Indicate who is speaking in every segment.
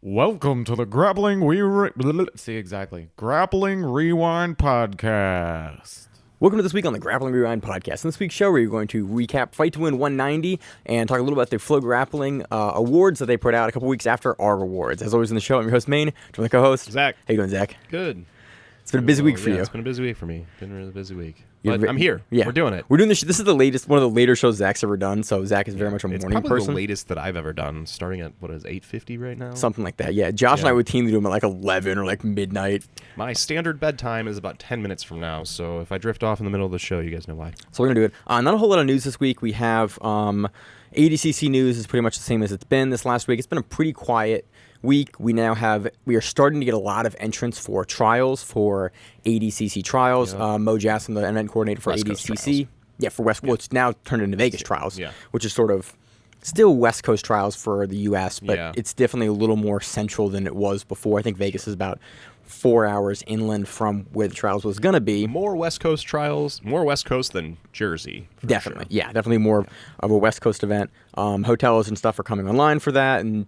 Speaker 1: Welcome to the Grappling Rewind podcast.
Speaker 2: Welcome to this week on the Grappling Rewind podcast. In this week's show, we're going to recap Fight to Win 190 and talk a little about the FloGrappling awards that they put out a couple weeks after our awards. As always in the show, I'm your host, Maine. Join my co-host,
Speaker 3: Zach.
Speaker 2: How you doing, Zach?
Speaker 3: Good.
Speaker 2: It's been a busy week for you.
Speaker 3: It's been a busy week for me. Been a really busy week. But I'm here.
Speaker 2: Yeah.
Speaker 3: We're doing it.
Speaker 2: We're doing this. This is the latest, one of the later shows Zach's ever done. So Zach is very much a morning
Speaker 3: It's probably
Speaker 2: person.
Speaker 3: the latest that I've ever done, starting at, 8:50 right now?
Speaker 2: Something like that. Yeah. Josh and I routinely do them at like 11 or like midnight.
Speaker 3: My standard bedtime is about 10 minutes from now, so if I drift off in the middle of the show, you guys know why.
Speaker 2: So we're going to do it. Not a whole lot of news this week. We have ADCC news is pretty much the same as it's been this last week. It's been a pretty quiet week. We are starting to get a lot of entrants for trials for ADCC trials.
Speaker 3: Yeah.
Speaker 2: Mo Jasson, the event coordinator for
Speaker 3: West Coast
Speaker 2: ADCC.
Speaker 3: trials.
Speaker 2: Yeah, for West. Well, it's now turned into Vegas trials,
Speaker 3: Yeah.
Speaker 2: which is sort of still West Coast trials for the U.S., but
Speaker 3: Yeah.
Speaker 2: it's definitely a little more central than it was before. I think Vegas is about 4 hours inland from where the trials was going to be.
Speaker 3: More West Coast trials, more West Coast than Jersey. for
Speaker 2: Definitely,
Speaker 3: sure.
Speaker 2: yeah, definitely more of a West Coast event. Hotels and stuff are coming online for that, and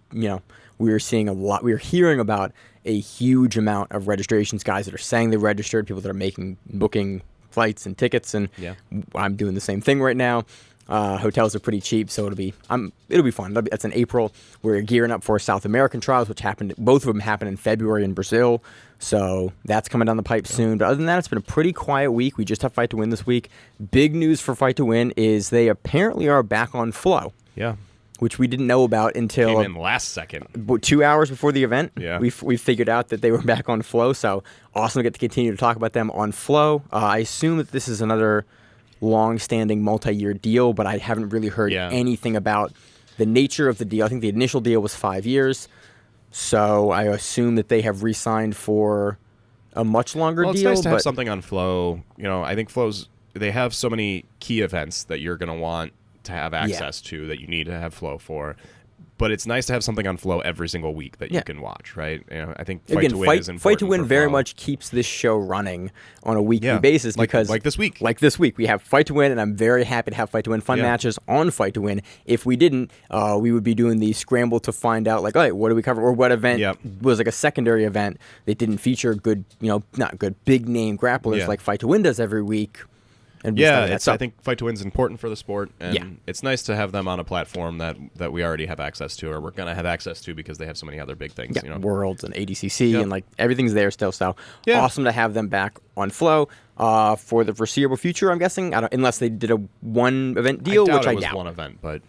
Speaker 2: we are seeing a lot. We are hearing about a huge amount of registrations, guys that are saying they registered, people that are booking flights and tickets, and
Speaker 3: Yeah.
Speaker 2: I'm doing the same thing right now. Hotels are pretty cheap, so it'll be fun. That's in April. We're gearing up for South American trials, which happened. Both of them happened in February in Brazil, so that's coming down the pipe soon. But other than that, it's been a pretty quiet week. We just have Fight to Win this week. Big news for Fight to Win is they apparently are back on Flow,
Speaker 3: Yeah.
Speaker 2: which we didn't know about until
Speaker 3: Came in last second.
Speaker 2: 2 hours before the event.
Speaker 3: Yeah.
Speaker 2: We figured out that they were back on Flow, so awesome to get to continue to talk about them on Flow. I assume that this is another long-standing multi-year deal, but I haven't really heard anything about the nature of the deal. I think the initial deal was 5 years, so I assume that they have re-signed for a much longer
Speaker 3: Well, it's
Speaker 2: deal.
Speaker 3: nice to have something on Flow. I think they have so many key events that you're going to want to have access to that you need to have Flow for. But it's nice to have something on Flow every single week that you can watch, right? I think Fight to Win is important.
Speaker 2: Fight to Win
Speaker 3: for
Speaker 2: very
Speaker 3: Flow.
Speaker 2: much keeps this show running on a weekly basis because
Speaker 3: like this week.
Speaker 2: Like this week, we have Fight to Win, and I'm very happy to have Fight to Win fun matches on Fight to Win. If we didn't, we would be doing the scramble to find out, like, all right, what do we cover, or what event was like a secondary event that didn't feature good, not good, big name grapplers like Fight to Win does every week. And
Speaker 3: I think Fight to Win is important for the sport, and it's nice to have them on a platform that we already have access to, or we're going to have access to because they have so many other big things.
Speaker 2: Worlds and ADCC and like everything's there still. So awesome to have them back on Flow for the foreseeable future. I'm guessing, unless they did a one event deal, which I doubt.
Speaker 3: One event, but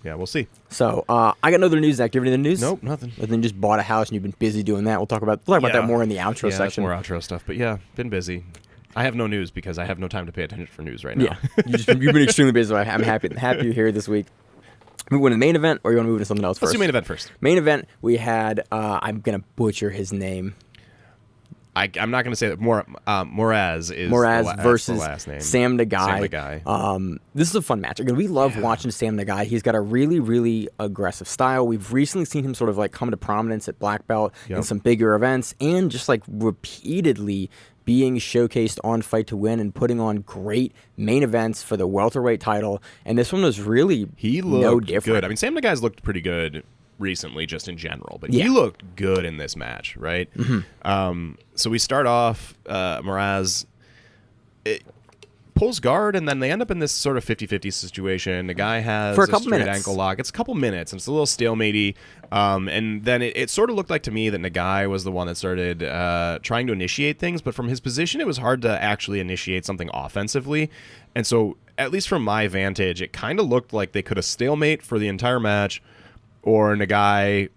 Speaker 3: yeah, we'll see.
Speaker 2: So I got another news. Zach, do you have any news?
Speaker 3: Nope, nothing.
Speaker 2: And then just bought a house and you've been busy doing that. We'll talk about that more in the outro section.
Speaker 3: More outro stuff, but been busy. I have no news because I have no time to pay attention for news right now.
Speaker 2: Yeah, you've been extremely busy. So I'm happy you're here this week. We went to the main event, or you want to move into something else first?
Speaker 3: Let's do main event first.
Speaker 2: Main event, we had, I'm going to butcher his name.
Speaker 3: I'm not going to say that. Moraes is
Speaker 2: versus
Speaker 3: the last name.
Speaker 2: Sam Nagai.
Speaker 3: Sam Nagai.
Speaker 2: This is a fun match. Again, we love watching Sam Nagai. He's got a really, really aggressive style. We've recently seen him sort of like come to prominence at Black Belt in some bigger events, and just like repeatedly being showcased on Fight to Win and putting on great main events for the welterweight title. And this one was really no different.
Speaker 3: Good. I mean, Sam Nagai's looked pretty good recently, just in general, but he looked good in this match, right? Mm-hmm. So we start off, Moraes pulls guard, and then they end up in this sort of 50-50 situation. The guy has
Speaker 2: for a couple
Speaker 3: straight
Speaker 2: minutes.
Speaker 3: Ankle lock. It's a couple minutes, and it's a little stalematey. And then it sort of looked like to me that Nagai was the one that started trying to initiate things, but from his position, it was hard to actually initiate something offensively. And so, at least from my vantage, it kind of looked like they could have stalemate for the entire match, or Nagai...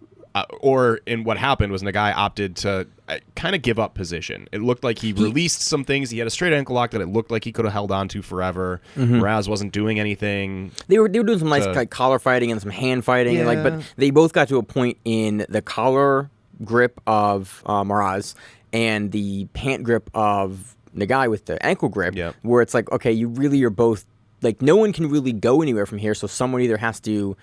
Speaker 3: in what happened was Nagai opted to kind of give up position. It looked like he released some things. He had a straight ankle lock that it looked like he could have held on to forever. Moraes wasn't doing anything.
Speaker 2: They were doing some nice like collar fighting and some hand fighting, and but they both got to a point in the collar grip of Moraes and the pant grip of Nagai with the ankle grip, where it's like, okay, you really are both like, no one can really go anywhere from here, so someone either has to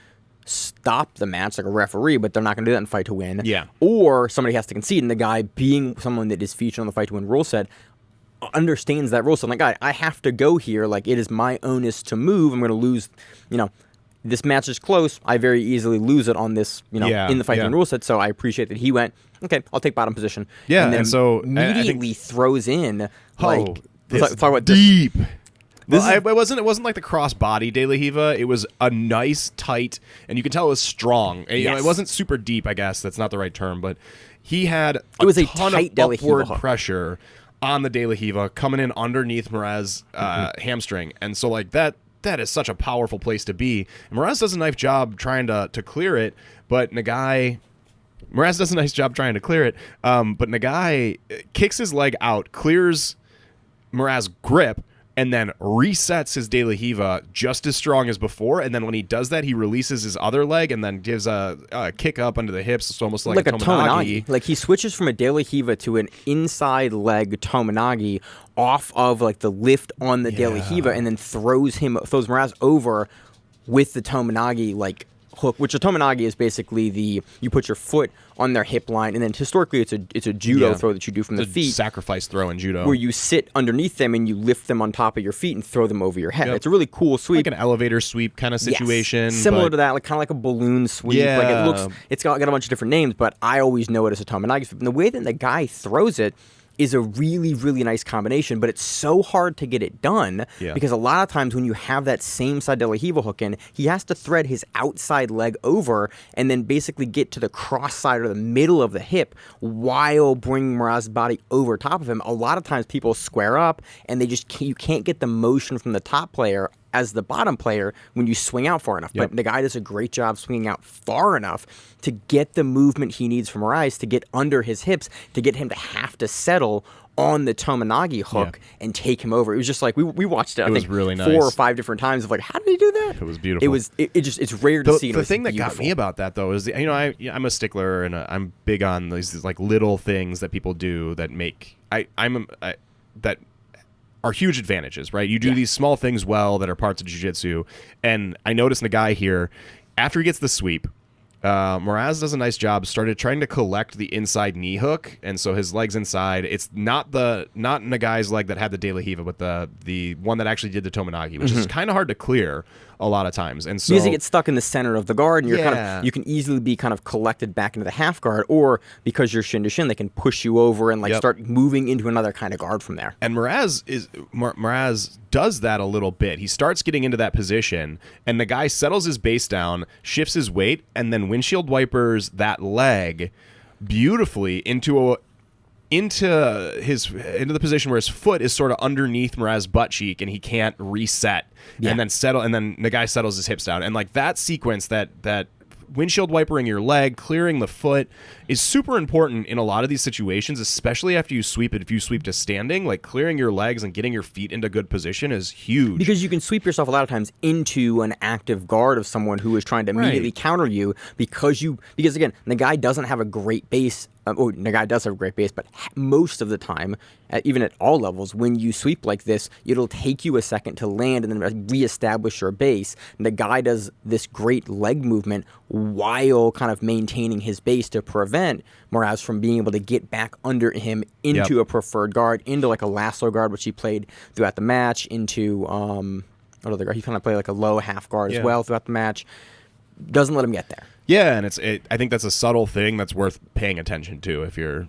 Speaker 2: stop the match like a referee, but they're not going to do that in Fight to Win. Or somebody has to concede, and the guy, being someone that is featured on the Fight to Win rule set, understands that rule set. Like, I have to go here. Like, it is my onus to move. I'm going to lose, this match is close. I very easily lose it on this, in the fighting rule set. So I appreciate that he went, okay, I'll take bottom position.
Speaker 3: Yeah,
Speaker 2: and then
Speaker 3: so
Speaker 2: immediately throws in let's talk about
Speaker 3: deep. It wasn't like the cross body De La Riva. It was a nice tight, and you can tell it was strong. And, it wasn't super deep. I guess that's not the right term, but he had a ton of upward pressure on the De La Riva coming in underneath Moraes' hamstring, and so like that is such a powerful place to be. And Moraes does a nice job trying to clear it, but Nagai kicks his leg out, clears Moraes' grip, and then resets his De La Riva just as strong as before. And then when he does that, he releases his other leg and then gives a kick up under the hips. It's almost like a Tomonagi.
Speaker 2: Like he switches from a De La Riva to an inside leg Tomonagi off of like the lift on the De La Riva, and then throws Moraes over with the Tomonagi like hook, which a Tomonagi is basically you put your foot on their hip line, and then historically it's a judo throw that you do from the feet.
Speaker 3: Sacrifice throw in judo.
Speaker 2: Where you sit underneath them and you lift them on top of your feet and throw them over your head. It's a really cool sweep.
Speaker 3: Like an elevator sweep kind of situation.
Speaker 2: Yes. Similar to that, like kind of like a balloon sweep.
Speaker 3: Yeah.
Speaker 2: Like it's got a bunch of different names, but I always know it as a Tomonagi sweep. And the way that the guy throws it is a really, really nice combination, but it's so hard to get it done because a lot of times when you have that same side De La Riva hook in, he has to thread his outside leg over and then basically get to the cross side or the middle of the hip while bringing Moraes' body over top of him. A lot of times people square up and you can't get the motion from the top player as the bottom player when you swing out far enough. But Nagai does a great job swinging out far enough to get the movement he needs from Moraes to get under his hips, to get him to have to settle on the Tomonagi hook and take him over. It was just like, we watched it, I think,
Speaker 3: really nice.
Speaker 2: 4 or 5 different times of like, how did he do that?
Speaker 3: It was beautiful.
Speaker 2: It's rare to see.
Speaker 3: The thing that got me about that, though, is, I'm a stickler, and I'm big on these like little things that people do that make, that are huge advantages, right? You do these small things well that are parts of jiu-jitsu, and I noticed Nagai here, after he gets the sweep, Moraes does a nice job, started trying to collect the inside knee hook, and so his leg's inside. It's not Nagai's leg that had the De La Riva, but the one that actually did the Tomonagi, which is kind of hard to clear a lot of times. And so
Speaker 2: because you get stuck in the center of the guard, and you can easily be kind of collected back into the half guard, or because you're shin to shin, they can push you over and start moving into another kind of guard from there.
Speaker 3: And Moraes does that a little bit. He starts getting into that position, and the guy settles his base down, shifts his weight, and then windshield wipers that leg beautifully into the position where his foot is sort of underneath Moraes' butt cheek, and he can't reset and then settle, and then the guy settles his hips down. And like that sequence, that windshield wipering your leg, clearing the foot, is super important in a lot of these situations, especially after you sweep it. If you sweep to standing, like clearing your legs and getting your feet into good position is huge.
Speaker 2: Because you can sweep yourself a lot of times into an active guard of someone who is trying to immediately counter you because again, the guy doesn't have a great base. Nagai does have a great base, but most of the time, even at all levels, when you sweep like this, it'll take you a second to land and then reestablish your base. Nagai does this great leg movement while kind of maintaining his base to prevent Moraes from being able to get back under him into a preferred guard, into like a lasso guard, which he played throughout the match, into another guard. He kind of played like a low half guard as well throughout the match. Doesn't let him get there.
Speaker 3: Yeah, and I think that's a subtle thing that's worth paying attention to if you're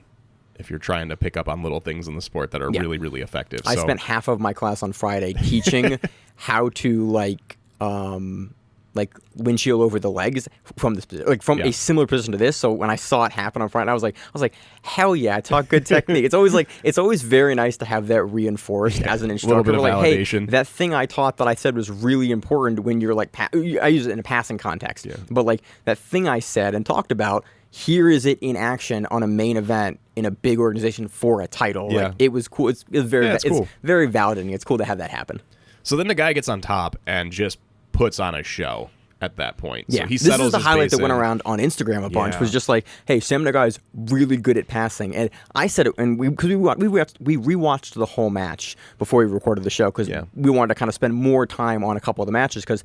Speaker 3: trying to pick up on little things in the sport that are really, really effective.
Speaker 2: I spent half of my class on Friday teaching how to like windshield over the legs from this from a similar position to this. So when I saw it happen on Friday, I was like, hell yeah, I taught good technique. It's always very nice to have that reinforced as an instructor.
Speaker 3: A little bit of validation.
Speaker 2: Hey, that thing I taught that I said was really important when you're like, I use it in a passing context, but like that thing I said and talked about, here is it in action on a main event in a big organization for a title. Like, it was cool. It's very validating. It's cool to have that happen.
Speaker 3: So then the guy gets on top and just puts on a show at that point.
Speaker 2: Yeah,
Speaker 3: so he
Speaker 2: this
Speaker 3: settles
Speaker 2: is the
Speaker 3: his
Speaker 2: highlight
Speaker 3: base
Speaker 2: that went
Speaker 3: in.
Speaker 2: around on Instagram a bunch. Was just like, hey, Sam Nagai's really good at passing, and I said it, and we rewatched the whole match before we recorded the show because we wanted to kind of spend more time on a couple of the matches because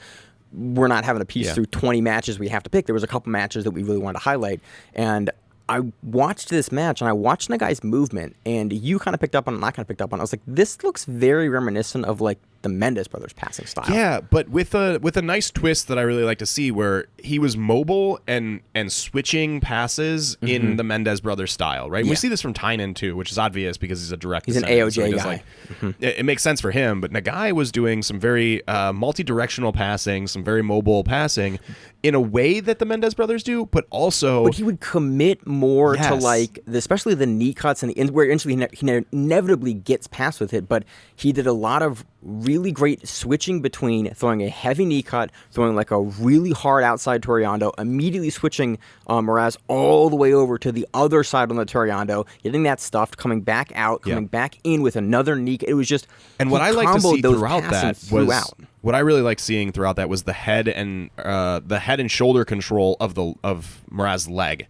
Speaker 2: we're not having to piece through 20 matches we have to pick. There was a couple matches that we really wanted to highlight, and I watched this match, and I watched Nagai's movement, and you kind of picked up on it, and I kind of picked up on it. I was like, this looks very reminiscent of like the Mendes brothers passing style.
Speaker 3: Yeah, but with a nice twist that I really like to see, where he was mobile and switching passes in the Mendes brothers style, right?
Speaker 2: Yeah.
Speaker 3: We see this from Tynan too, which is obvious because he's a direct.
Speaker 2: He's an
Speaker 3: descendant,
Speaker 2: AOJ
Speaker 3: so he does,
Speaker 2: guy.
Speaker 3: it makes sense for him, but Nagai was doing some very multi-directional passing, some very mobile passing, in a way that the Mendes brothers do, but also.
Speaker 2: But he would commit more to
Speaker 3: Yes.
Speaker 2: like, especially the knee cuts and where eventually he inevitably gets past with it. But he did a lot of really great switching between throwing a heavy knee cut, throwing like a really hard outside Toriando, immediately switching Moraes all the way over to the other side on the Toriando, getting that stuffed, coming back out, coming back in with another knee. It was just.
Speaker 3: And what I like to see throughout that was what I really liked seeing throughout that was the head and shoulder control of Moraes' leg.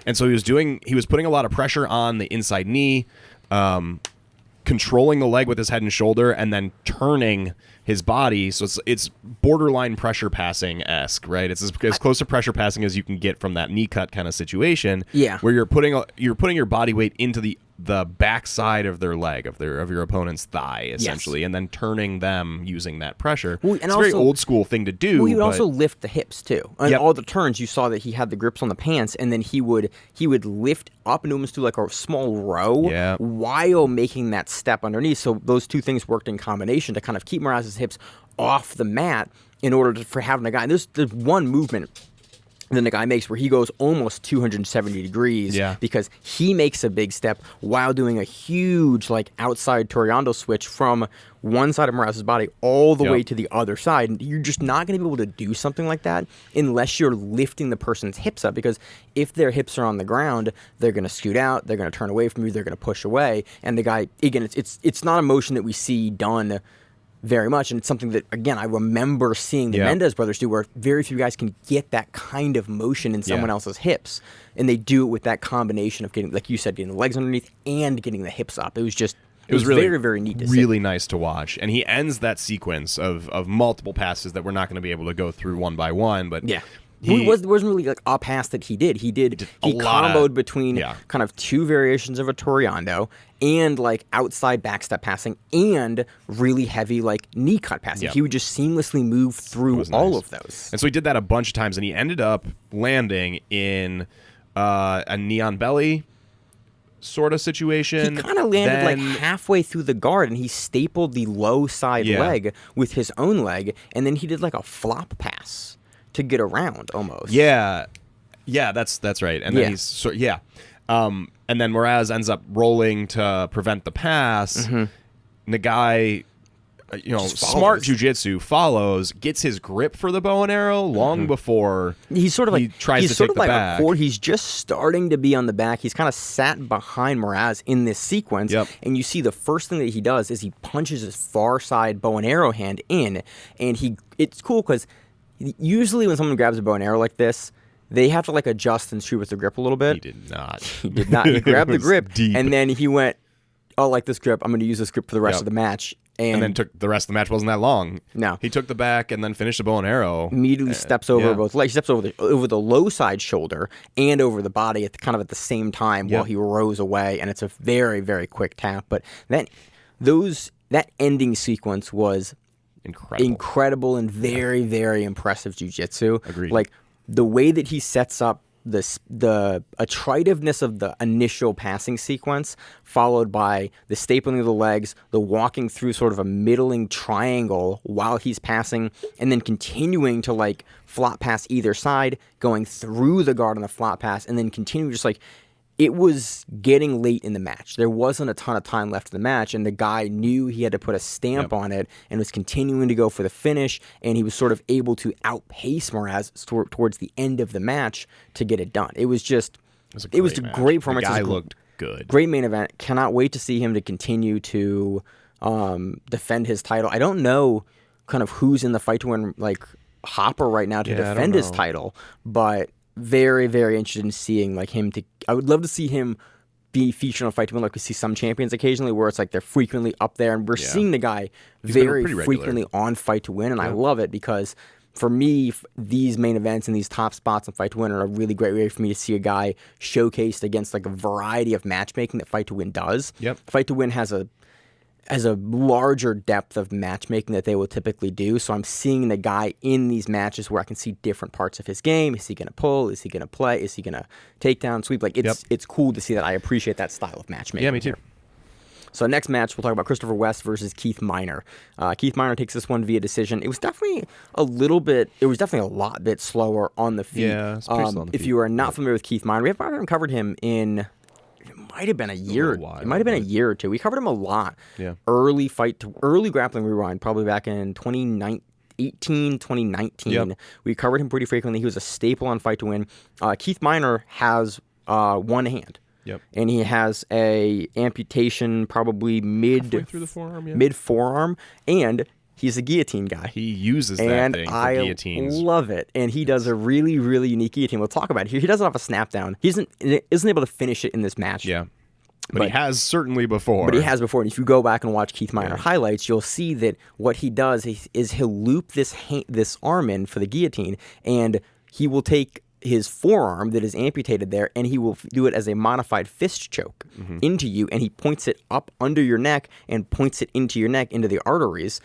Speaker 3: And so he was putting a lot of pressure on the inside knee, controlling the leg with his head and shoulder, and then turning his body. So it's borderline pressure passing-esque, right? It's as close to pressure passing as you can get from that knee cut kind of situation.
Speaker 2: Yeah.
Speaker 3: Where you're putting your body weight into the backside of their leg, of your opponent's thigh, essentially, and then turning them using that pressure.
Speaker 2: Well,
Speaker 3: it's a very old school thing to do.
Speaker 2: Well, he would also lift the hips too. On
Speaker 3: Yep.
Speaker 2: all the turns, you saw that he had the grips on the pants, and then he would lift up and almost do like a small row while making that step underneath. So those two things worked in combination to kind of keep Moraes' hips off the mat in order for having a guy. And there's one movement that the guy makes where he goes almost 270 degrees because he makes a big step while doing a huge like outside Toriando switch from one side of Moraes' body all the way to the other side. And you're just not going to be able to do something like that unless you're lifting the person's hips up, because if their hips are on the ground, they're going to scoot out, they're going to turn away from you, they're going to push away. And the guy, again, it's not a motion that we see done very much, and it's something that, again, I remember seeing the Mendes brothers do, where very few guys can get that kind of motion in someone else's hips, and they do it with that combination of getting, like you said, getting the legs underneath and getting the hips up. It was just, it was really, very, very neat to see.
Speaker 3: Really nice to watch, and he ends that sequence of multiple passes that we're not going to be able to go through one by one, but
Speaker 2: It wasn't really like a pass that he did. He comboed between kind of two variations of a Toriando and like outside backstep passing and really heavy like knee cut passing. He would just seamlessly move through all of those.
Speaker 3: And so he did that a bunch of times, and he ended up landing in a knee on belly sort of situation.
Speaker 2: He kind of landed like halfway through the guard, and he stapled the low side leg with his own leg, and then he did like a flop pass to get around almost.
Speaker 3: Yeah, that's right. And then he's and then Moraes ends up rolling to prevent the pass. Nagai, smart jiu-jitsu follows, gets his grip for the bow and arrow long before
Speaker 2: he's sort of like
Speaker 3: he tries to take the back.
Speaker 2: He's just starting to be on the back. He's kind of sat behind Moraes in this sequence, and you see the first thing that he does is he punches his far side bow and arrow hand in, and it's cool because usually when someone grabs a bow and arrow like this, they have to like adjust and shoot with the grip a little bit.
Speaker 3: He did not.
Speaker 2: He did not. He grabbed the grip,
Speaker 3: deep.
Speaker 2: and then he went, "Oh, like this grip. I'm going to use this grip for the rest of the match."
Speaker 3: And then took the rest of the match wasn't that long.
Speaker 2: No,
Speaker 3: he took the back and then finished the bow and arrow.
Speaker 2: Immediately steps over both legs. He steps over the low side shoulder and over the body at the same time while he rows away, and it's a very, very quick tap. But then that ending sequence was incredible and very, very impressive jiu-jitsu.
Speaker 3: Agreed.
Speaker 2: Like the way that he sets up the attritiveness of the initial passing sequence, followed by the stapling of the legs, the walking through sort of a middling triangle while he's passing, and then continuing to like flop pass either side, going through the guard on the flop pass, and then continuing just like, it was getting late in the match. There wasn't a ton of time left in the match, and the guy knew he had to put a stamp on it and was continuing to go for the finish, and he was sort of able to outpace Moraes towards the end of the match to get it done. It was just, it was a great performance.
Speaker 3: The guy looked good.
Speaker 2: Great main event. Cannot wait to see him to continue to defend his title. I don't know kind of who's in the fight to win like hopper right now to defend his title, but very, very interested in seeing like him to. I would love to see him be featured on Fight to Win, like we see some champions occasionally where it's like they're frequently up there, and we're seeing the guy very frequently on Fight to Win, and I love it because for me, these main events and these top spots on Fight to Win are a really great way for me to see a guy showcased against like a variety of matchmaking that Fight to Win does.
Speaker 3: Yep.
Speaker 2: Fight to Win has has a larger depth of matchmaking that they will typically do. So I'm seeing the guy in these matches where I can see different parts of his game. Is he going to pull? Is he going to play? Is he going to take down, sweep? Like it's cool to see that. I appreciate that style of matchmaking.
Speaker 3: Yeah, me too.
Speaker 2: Here. So next match, we'll talk about Christopher West versus Keith Minor. Keith Minor takes this one via decision. It was definitely a lot bit slower on the feet.
Speaker 3: Yeah, it's pretty slow on the
Speaker 2: If
Speaker 3: feet.
Speaker 2: you are not familiar with Keith Minor, we haven't covered him in, it might have been a year. It might have been a year or two. We covered him a lot.
Speaker 3: Yeah.
Speaker 2: Early Grappling Rewind, probably back in 2019.
Speaker 3: Yep.
Speaker 2: We covered him pretty frequently. He was a staple on Fight to Win. Keith Minor has one hand.
Speaker 3: Yep.
Speaker 2: And he has a amputation probably
Speaker 3: Halfway through the forearm, yeah.
Speaker 2: mid forearm, and he's a guillotine guy.
Speaker 3: He uses that
Speaker 2: and
Speaker 3: thing for
Speaker 2: I
Speaker 3: guillotines.
Speaker 2: love it. And he does a really, really unique guillotine. We'll talk about it here. He doesn't have a snap down. He isn't able to finish it in this match.
Speaker 3: Yeah. But he has certainly before.
Speaker 2: But he has before. And if you go back and watch Keith Minor highlights, you'll see that what he does is he'll loop this arm in for the guillotine, and he will take his forearm that is amputated there, and he will do it as a modified fist choke into you, and he points it up under your neck and points it into your neck, into the arteries.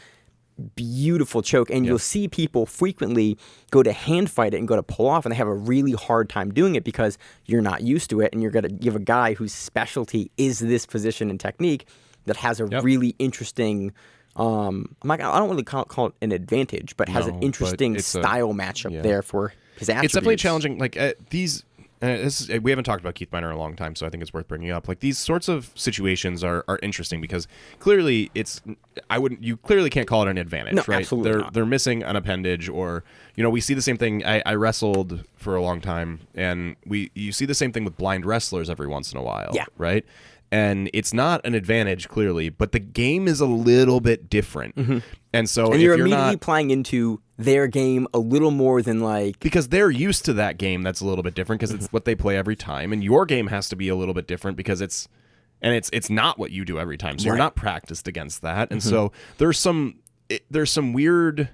Speaker 2: Beautiful choke, and you'll see people frequently go to hand fight it and go to pull off, and they have a really hard time doing it because you're not used to it, and you're going to give a guy whose specialty is this position and technique that has a really interesting I don't really call it an advantage, but has an interesting style matchup there for his attributes.
Speaker 3: It's definitely challenging. Like these, we haven't talked about Keith Minor in a long time, so I think it's worth bringing up. Like these sorts of situations are interesting because clearly you clearly can't call it an advantage, right?
Speaker 2: Absolutely not.
Speaker 3: They're missing an appendage, or we see the same thing. I wrestled for a long time, and you see the same thing with blind wrestlers every once in a while, right? And it's not an advantage, clearly, but the game is a little bit different. And so
Speaker 2: you're immediately playing into their game a little more than
Speaker 3: because they're used to that game that's a little bit different because it's what they play every time. And your game has to be a little bit different because it's not what you do every time. So you're not practiced against that. And so there's some weird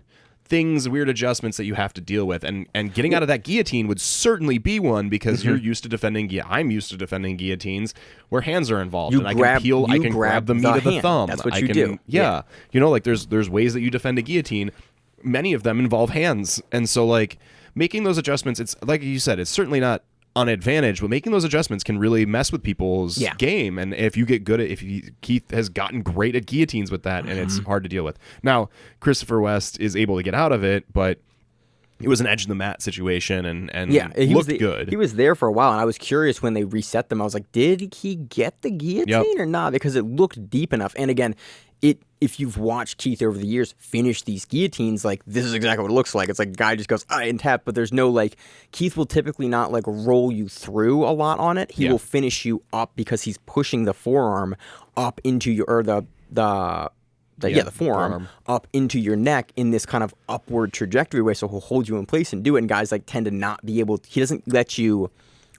Speaker 3: things, weird adjustments that you have to deal with, and getting out of that guillotine would certainly be one because you're used to defending. I'm used to defending guillotines where hands are involved, and I can grab the meat of the thumb.
Speaker 2: That's what you do.
Speaker 3: Yeah, there's ways that you defend a guillotine. Many of them involve hands, and so making those adjustments, it's like you said, it's certainly not an advantage, but making those adjustments can really mess with people's game. And if you get good at, Keith has gotten great at guillotines with that, and it's hard to deal with. Now, Christopher West is able to get out of it, but it was an edge of the mat situation, and he looked good.
Speaker 2: He was there for a while, and I was curious when they reset them. I was like, did he get the guillotine or not? Because it looked deep enough. And again, if you've watched Keith over the years finish these guillotines, this is exactly what it looks like. It's like a guy just goes, and tap, but there's no, Keith will typically not, roll you through a lot on it. He will finish you up because he's pushing the forearm up into your, or the forearm up into your neck in this kind of upward trajectory way, so he'll hold you in place and do it, and guys, tend to not be able to, he doesn't let you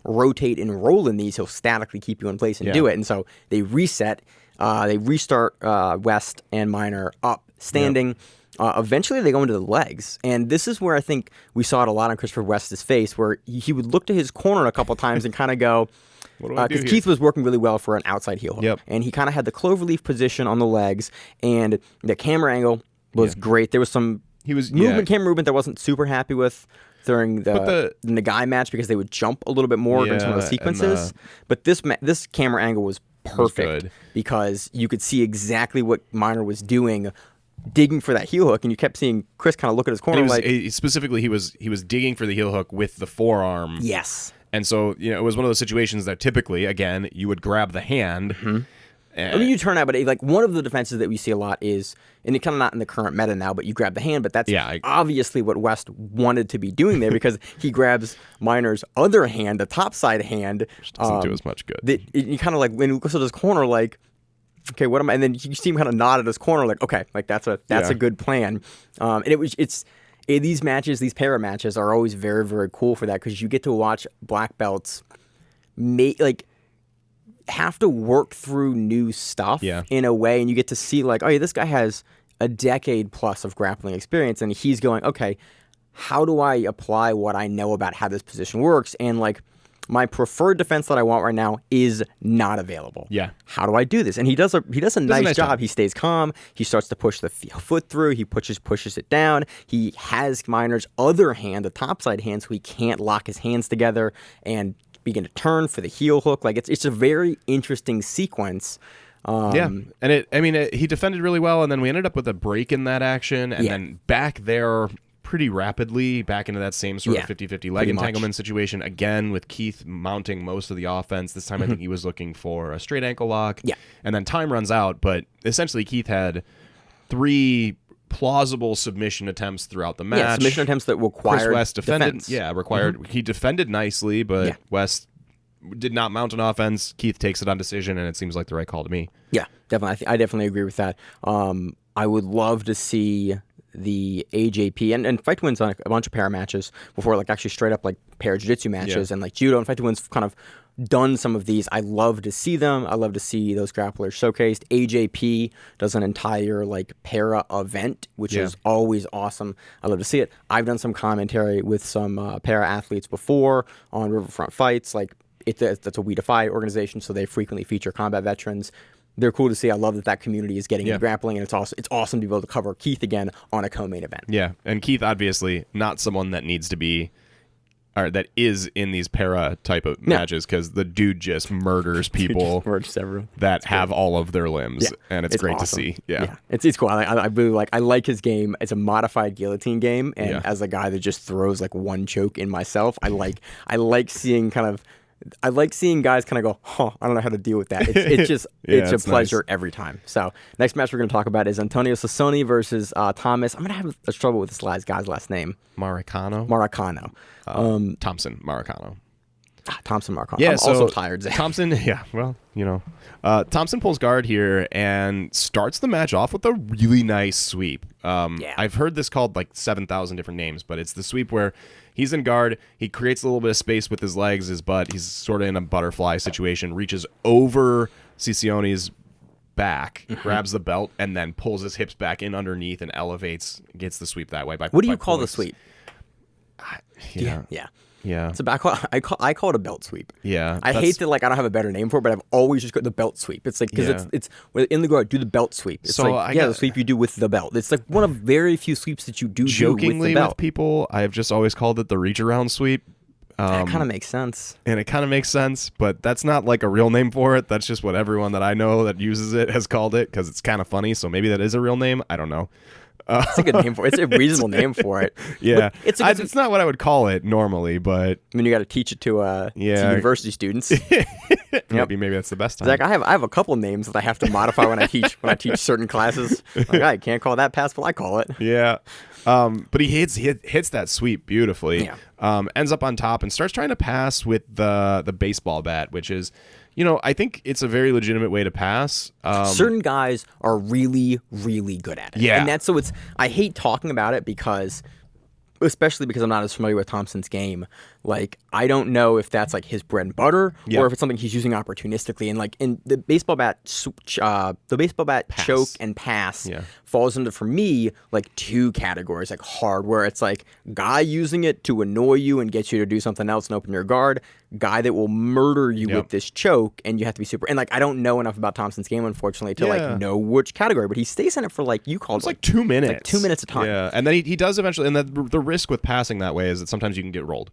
Speaker 2: rotate and roll in these, he'll statically keep you in place and do it, and so they reset. They restart West and Minor up, standing. Eventually, they go into the legs. And this is where I think we saw it a lot on Christopher West's face, where he would look to his corner a couple times and kind of go, because Keith was working really well for an outside heel hook. And he kind of had the cloverleaf position on the legs, and the camera angle was great. There was some camera movement that I wasn't super happy with during the Nagai match because they would jump a little bit more during some of the sequences. But this camera angle was perfect because you could see exactly what Minor was doing, digging for that heel hook, and you kept seeing Chris kind of look at his corner
Speaker 3: specifically he was digging for the heel hook with the forearm.
Speaker 2: Yes.
Speaker 3: And so it was one of those situations that typically, again, you would grab the hand.
Speaker 2: I mean, you turn out, but one of the defenses that we see a lot is, and it's kind of not in the current meta now, but you grab the hand, but that's obviously what West wanted to be doing there because he grabs Minor's other hand, the top side hand.
Speaker 3: Which doesn't do as much good.
Speaker 2: You kind of when he looks at his corner, okay, what am I? And then you see him kind of nod at his corner, okay, that's a good plan. And these matches, these para matches are always very, very cool for that because you get to watch black belts have to work through new stuff in a way, and you get to see this guy has a decade plus of grappling experience, and he's going, okay, how do I apply what I know about how this position works? And my preferred defense that I want right now is not available.
Speaker 3: Yeah.
Speaker 2: How do I do this? And he does a nice job. He stays calm. He starts to push the foot through. He pushes it down. He has Minor's other hand, the topside hand, so he can't lock his hands together and begin to turn for the heel hook. Like it's a very interesting sequence.
Speaker 3: And he defended really well, and then we ended up with a break in that action, and then back there pretty rapidly back into that same sort of 50-50 leg entanglement situation again, with Keith mounting most of the offense. This time I think he was looking for a straight ankle lock. Yeah. And then time runs out, but essentially Keith had 3 plausible submission attempts throughout the match.
Speaker 2: Yeah, submission attempts that required
Speaker 3: Chris West defended.
Speaker 2: Defense.
Speaker 3: Yeah, required. He defended nicely, but West did not mount an offense. Keith takes it on decision, and it seems like the right call to me. Yeah,
Speaker 2: definitely. I definitely agree with that. I would love to see the AJP and Fight to Win's on a bunch of para matches before, like actually straight up like para jiu-jitsu matches and like judo, and Fight to Win's kind of done some of these. I love to see them. I love to see those grapplers showcased. AJP does an entire like para event, which is always awesome. I love to see it. I've done some commentary with some para athletes before on Riverfront Fights. Like that's a We Defy organization, so they frequently feature combat veterans. They're cool to see. I love that community is getting into grappling, and it's awesome to be able to cover Keith again on a co-main event.
Speaker 3: Yeah, and Keith obviously not someone that needs to be, or that is in these para type of matches, because the dude just murders people that have all of their limbs, and it's great
Speaker 2: awesome.
Speaker 3: To see. Yeah.
Speaker 2: It's cool. I really like his game. It's a modified guillotine game, and as a guy that just throws like one choke in myself, I like seeing guys kind of go, I don't know how to deal with that. It's just it's a pleasure every time. So next match we're going to talk about is Antonio Cicconi versus Thomas. I'm going to have a trouble with this guy's last name.
Speaker 3: Marikano. Thompson Marikano.
Speaker 2: Thompson Marikano.
Speaker 3: Yeah,
Speaker 2: I'm also tired, Zach.
Speaker 3: Thompson, Thompson pulls guard here and starts the match off with a really nice sweep. I've heard this called like 7,000 different names, but it's the sweep where he's in guard, he creates a little bit of space with his legs, his butt, he's sort of in a butterfly situation, reaches over Cicconi's back, grabs the belt, and then pulls his hips back in underneath and elevates, gets the sweep that way.
Speaker 2: What do you call the sweep?
Speaker 3: Yeah.
Speaker 2: It's I call it a belt sweep.
Speaker 3: Yeah.
Speaker 2: I hate that, like, I don't have a better name for it, but I've always just got the belt sweep. It's like, because it's in the guard, do the belt sweep. It's the sweep you do with the belt. It's like one of very few sweeps that you do
Speaker 3: jokingly
Speaker 2: with the belt.
Speaker 3: With people, I've just always called it the reach around sweep.
Speaker 2: That kind of makes sense.
Speaker 3: And it kind of makes sense, but that's not like a real name for it. That's just what everyone that I know that uses it has called it, because it's kind of funny. So maybe that is a real name. I don't know.
Speaker 2: It's a good name for it. It's a reasonable name for it.
Speaker 3: Yeah. It's not what I would call it normally, but
Speaker 2: I mean, you got to teach it to university students.
Speaker 3: Maybe that's the best time.
Speaker 2: Zach, I have a couple names that I have to modify when I teach certain classes. Like, I can't call that passable. I call it.
Speaker 3: Yeah. But he hits that sweep beautifully.
Speaker 2: Yeah.
Speaker 3: Ends up on top and starts trying to pass with the baseball bat, which is, I think it's a very legitimate way to pass.
Speaker 2: Certain guys are really, really good at it.
Speaker 3: Yeah.
Speaker 2: And I hate talking about it especially because I'm not as familiar with Thompson's game. Like, I don't know if that's like his bread and butter or if it's something he's using opportunistically. And like in the baseball bat, choke and pass falls into, for me, like 2 categories, like hard, where it's like guy using it to annoy you and get you to do something else and open your guard, guy that will murder you with this choke, and you have to be super. And like, I don't know enough about Thompson's game, unfortunately, to like know which category, but he stays in it for like you called
Speaker 3: it's like 2 minutes.
Speaker 2: Like 2 minutes a time.
Speaker 3: Yeah. And then he does eventually, and the risk with passing that way is that sometimes you can get rolled.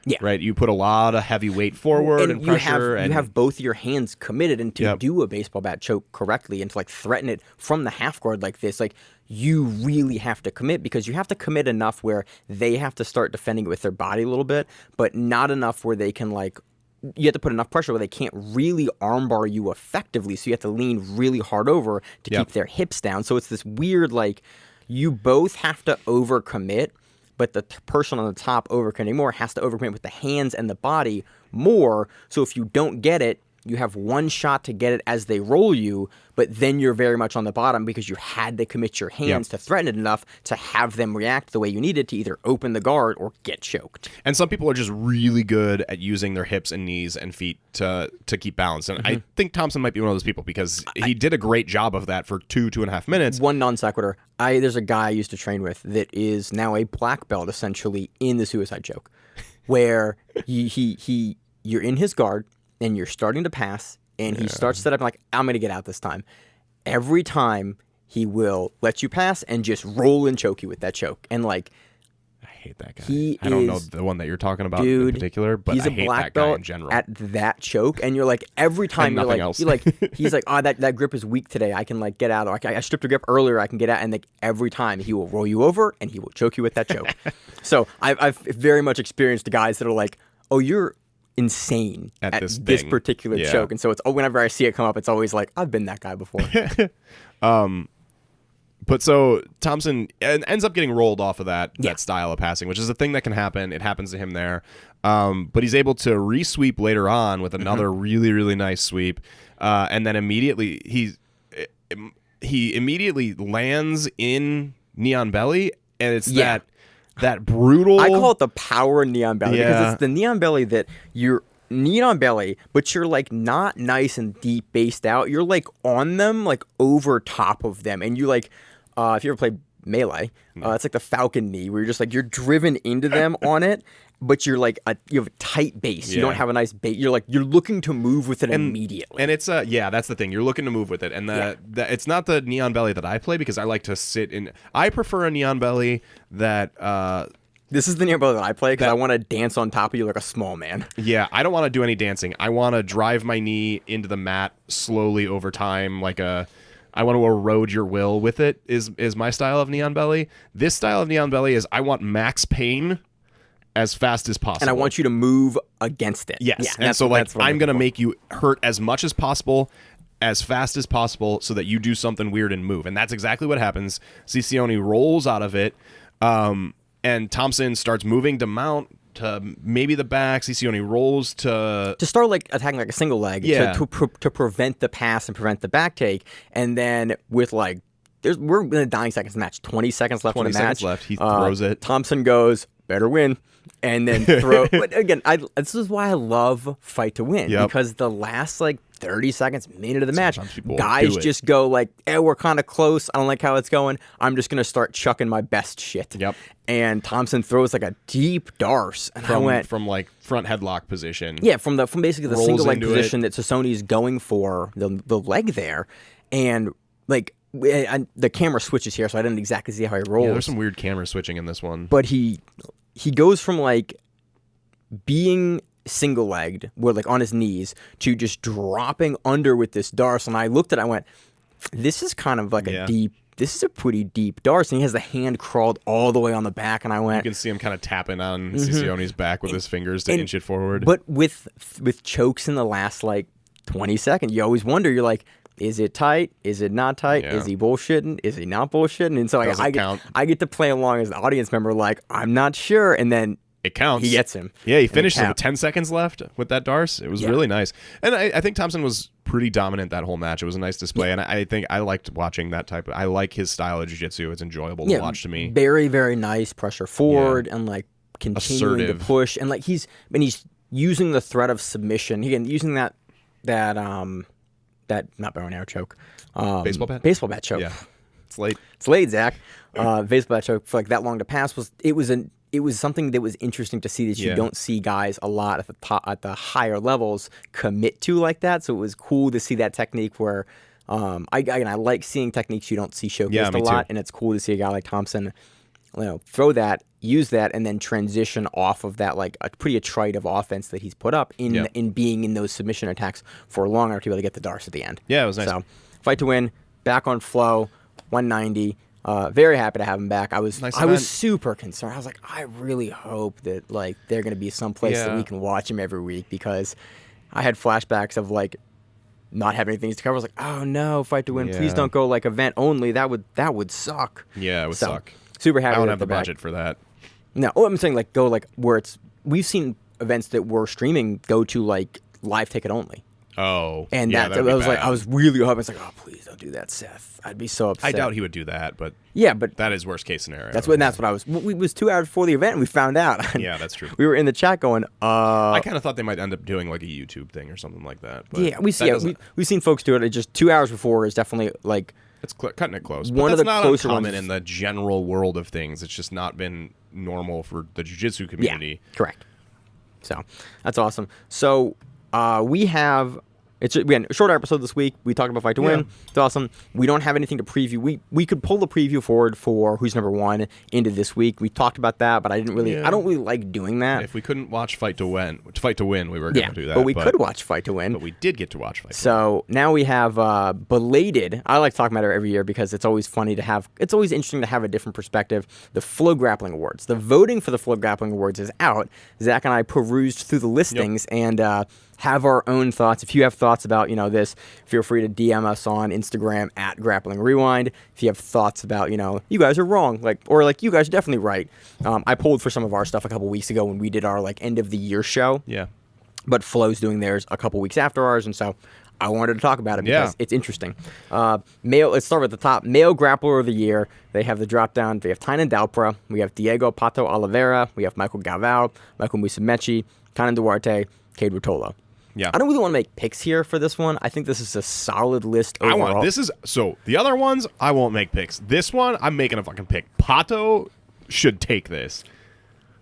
Speaker 2: Yeah.
Speaker 3: Right. You put a lot of heavy weight forward and pressure.
Speaker 2: You have both your hands committed, and to do a baseball bat choke correctly and to like threaten it from the half guard like this, like you really have to commit, because you have to commit enough where they have to start defending it with their body a little bit, but not enough where they can like. You have to put enough pressure where they can't really armbar you effectively, so you have to lean really hard over to keep their hips down. So it's this weird, like, you both have to overcommit, but the person on the top overcommitting more has to overcommit with the hands and the body more. So if you don't get it, you have one shot to get it as they roll you, but then you're very much on the bottom because you had to commit your hands to threaten it enough to have them react the way you needed to either open the guard or get choked.
Speaker 3: And some people are just really good at using their hips and knees and feet to keep balance. And I think Thompson might be one of those people, because he did a great job of that for 2.5 minutes.
Speaker 2: One non sequitur. There's a guy I used to train with that is now a black belt essentially in the suicide choke, where he you're in his guard and you're starting to pass, and he starts set up like, I'm going to get out this time. Every time he will let you pass and just roll and choke you with that choke. And like,
Speaker 3: I hate that guy. I don't know the one that you're talking about in particular, but
Speaker 2: he's
Speaker 3: I
Speaker 2: a
Speaker 3: hate
Speaker 2: black
Speaker 3: that guy
Speaker 2: belt
Speaker 3: in general.
Speaker 2: at that choke, and you're like, every time you're like, he's like, oh, that grip is weak today. I can like get out. Or I stripped a grip earlier. I can get out. And like every time he will roll you over and he will choke you with that choke. So I've very much experienced the guys that are like, oh, you're insane at this particular choke. And so it's whenever I see it come up, it's always like, I've been that guy before.
Speaker 3: But so Thompson ends up getting rolled off of that style of passing, which is a thing that can happen. It happens to him there. But he's able to re-sweep later on with another really, really nice sweep. And then immediately he immediately lands in Neon Belly, and it's that brutal.
Speaker 2: I call it the power Neon Belly because it's the Neon Belly that you're Neon Belly, but you're like not nice and deep based out. You're like on them, like over top of them, and you like if you ever played Melee, it's like the Falcon knee where you're just like you're driven into them on it, but you're like you have a tight base. You don't have a nice base. You're like you're looking to move with it immediately.
Speaker 3: And it's that's the thing. You're looking to move with it, and it's not the Neon Belly that I play because I like to sit in. I prefer a Neon Belly that.
Speaker 2: This is the Neon Belly that I play because I want to dance on top of you like a small man.
Speaker 3: Yeah, I don't want to do any dancing. I want to drive my knee into the mat slowly over time, I want to erode your will with it. Is my style of Neon Belly. This style of Neon Belly is I want max pain as fast as possible,
Speaker 2: and I want you to move against it.
Speaker 3: Yes, and so like I'm gonna make you hurt as much as possible, as fast as possible, so that you do something weird and move. And that's exactly what happens. Cicconi rolls out of it. And Thompson starts moving to mount to maybe the back. Cicconi rolls to
Speaker 2: start like attacking like a single leg to prevent the pass and prevent the back take. And then with like we're in a dying seconds match, 20 seconds left in the match.
Speaker 3: 20 seconds left. He throws it.
Speaker 2: Thompson goes, better win. And then throw. But again, this is why I love fight to win because the last like 30 seconds, minute of the match, guys just go like, we're kind of close. I don't like how it's going. I'm just going to start chucking my best shit.
Speaker 3: Yep.
Speaker 2: And Thompson throws like a deep Darce. And I went
Speaker 3: from like front headlock position.
Speaker 2: Yeah, from basically the single leg position that Cicconi's going for, the leg there. And like, the camera switches here, so I didn't exactly see how he rolls.
Speaker 3: Yeah, there's some weird camera switching in this one.
Speaker 2: But he goes from like being single-legged, with like on his knees, to just dropping under with this Darce. And I looked at it, I went, this is kind of like this is a pretty deep Darce. And he has the hand crawled all the way on the back. And I went,
Speaker 3: you can see him kind of tapping on Cicconi's back with his fingers to inch it forward.
Speaker 2: But with chokes in the last like 20 seconds, you always wonder, you're like, is it tight? Is it not tight?
Speaker 3: Yeah.
Speaker 2: Is he bullshitting? Is he not bullshitting? And so I get to play along as an audience member, like, I'm not sure. And then
Speaker 3: it counts.
Speaker 2: He gets him.
Speaker 3: Yeah, he finished with 10 seconds left with that Darce. It was really nice. And I think Thompson was pretty dominant that whole match. It was a nice display. And I think I liked watching that type of... I like his style of jiu-jitsu. It's enjoyable to watch to me.
Speaker 2: Very, very nice pressure forward and like continuing to push. And like he's using the threat of submission. Again, using that not bow and arrow choke.
Speaker 3: Baseball bat?
Speaker 2: Baseball bat choke.
Speaker 3: Yeah. It's late.
Speaker 2: It's late, Zach. Baseball bat choke for like that long to pass it was something that was interesting to see that you don't see guys a lot at the higher levels commit to like that. So it was cool to see that technique where I like seeing techniques you don't see showcased a lot, and it's cool to see a guy like Thompson, throw that, use that, and then transition off of that like a pretty attritive offense that he's put up in being in those submission attacks for long enough to be able to get the Darce at the end.
Speaker 3: Yeah, it was nice.
Speaker 2: So fight to win, back on flow, 190. Very happy to have him back. I was super concerned. I was like, I really hope that like they're going to be someplace that we can watch him every week, because I had flashbacks of like not having anything to cover. I was like, oh no, fight to win.
Speaker 3: Yeah.
Speaker 2: Please don't go like event only. That would suck.
Speaker 3: Yeah, it would suck.
Speaker 2: Super happy.
Speaker 3: I don't have the budget for that.
Speaker 2: No, I'm saying like go like where we've seen events that were streaming go to like live ticket only.
Speaker 3: Oh,
Speaker 2: and
Speaker 3: yeah,
Speaker 2: I was like, I was really hoping. I was like, oh, please don't do that, Seth. I'd be so upset.
Speaker 3: I doubt he would do that, but that is worst case scenario.
Speaker 2: That's what I was. We was 2 hours before the event, and we found out.
Speaker 3: Yeah, that's true.
Speaker 2: We were in the chat going,
Speaker 3: I kind of thought they might end up doing like a YouTube thing or something like that. But
Speaker 2: yeah, we've seen folks do it. It just 2 hours before is definitely like
Speaker 3: it's cutting it close.
Speaker 2: One
Speaker 3: but
Speaker 2: of
Speaker 3: that's
Speaker 2: the
Speaker 3: not
Speaker 2: closer
Speaker 3: uncommon
Speaker 2: ones.
Speaker 3: in the general world of things. It's just not been normal for the jiu-jitsu community.
Speaker 2: Yeah, correct. So that's awesome. So we have. It's again a shorter episode this week. We talked about Fight to Win. It's awesome. We don't have anything to preview. We could pull the preview forward for Who's Number One into this week. We talked about that, but I didn't really. I don't really like doing that.
Speaker 3: If we couldn't watch Fight to Win, we were going to do that.
Speaker 2: But we could watch Fight to Win.
Speaker 3: But we did get to watch Fight.
Speaker 2: So now we have belated. I like talking about it every year because it's always funny to have. It's always interesting to have a different perspective. The FloGrappling Awards. The voting for the FloGrappling Awards is out. Zach and I perused through the listings and. Have our own thoughts. If you have thoughts about this, feel free to DM us on Instagram at Grappling Rewind. If you have thoughts about you guys are wrong, or you guys are definitely right. I pulled for some of our stuff a couple weeks ago when we did our end of the year show.
Speaker 3: Yeah.
Speaker 2: But Flo's doing theirs a couple weeks after ours, and so I wanted to talk about it because it's interesting. Let's start with the top. Male Grappler of the Year. They have the drop down. They have Tainan Dalpra. We have Diego Pato Oliveira. We have Michael Galvao, Michael Musumeci, Kainan Duarte, Cade Rotolo.
Speaker 3: Yeah.
Speaker 2: I don't really want to make picks here for this one. I think this is a solid list overall.
Speaker 3: The other ones, I won't make picks. This one, I'm making a fucking pick. Pato should take this.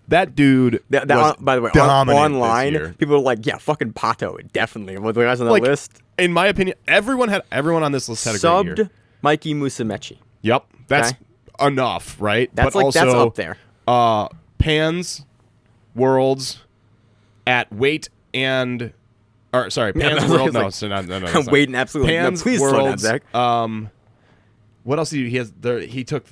Speaker 3: That dude was
Speaker 2: by the way,
Speaker 3: dominant
Speaker 2: online,
Speaker 3: this year.
Speaker 2: people are like, yeah, fucking Pato, definitely. With the guys on the list.
Speaker 3: In my opinion, everyone on this list had a great year.
Speaker 2: Subbed Mikey Musumeci.
Speaker 3: Yep. That's enough, right?
Speaker 2: That's
Speaker 3: but also,
Speaker 2: that's up there.
Speaker 3: Pans, Worlds, at weight and... Pans World. No,
Speaker 2: I'm waiting absolutely.
Speaker 3: Pans
Speaker 2: please
Speaker 3: Worlds.
Speaker 2: slow down, Zach.
Speaker 3: What else he has there? He took.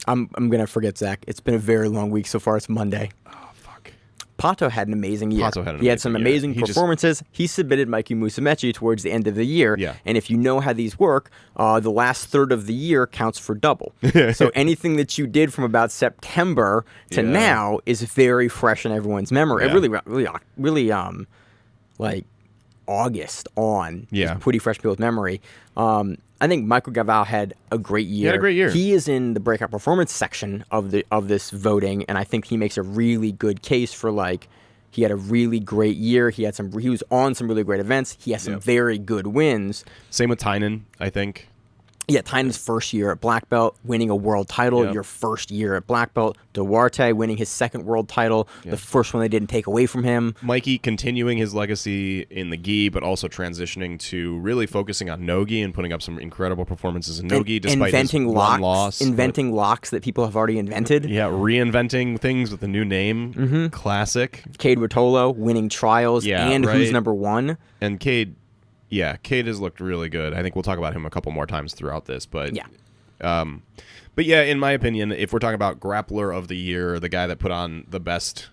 Speaker 2: I'm gonna forget Zach. It's been a very long week so far. It's Monday.
Speaker 3: Oh fuck.
Speaker 2: Pato had an amazing year.
Speaker 3: He
Speaker 2: had some amazing performances. He submitted Mikey Musumeci towards the end of the year.
Speaker 3: Yeah.
Speaker 2: And if you know how these work, the last third of the year counts for double. So anything that you did from about September to now is very fresh in everyone's memory.
Speaker 3: Yeah.
Speaker 2: Really, August on is pretty fresh in people's memory. I think Michael Galvao had a great year.
Speaker 3: He had a great year.
Speaker 2: He is in the breakout performance section of this voting, and I think he makes a really good case for he had a really great year. He was on some really great events. He has some very good wins.
Speaker 3: Same with Tainan, I think.
Speaker 2: Yeah, Tainan's first year at black belt, winning a world title. Your first year at black belt. Duarte winning his second world title, the first one they didn't take away from him.
Speaker 3: Mikey continuing his legacy in the gi, but also transitioning to really focusing on no-gi and putting up some incredible performances in no-gi despite
Speaker 2: inventing
Speaker 3: his
Speaker 2: locks,
Speaker 3: one loss.
Speaker 2: Inventing locks that people have already invented.
Speaker 3: Yeah, reinventing things with a new name. Classic.
Speaker 2: Cade Rotolo winning trials and Who's Number One.
Speaker 3: And Cade has looked really good. I think we'll talk about him a couple more times throughout this, but in my opinion, if we're talking about Grappler of the Year, the guy that put on the best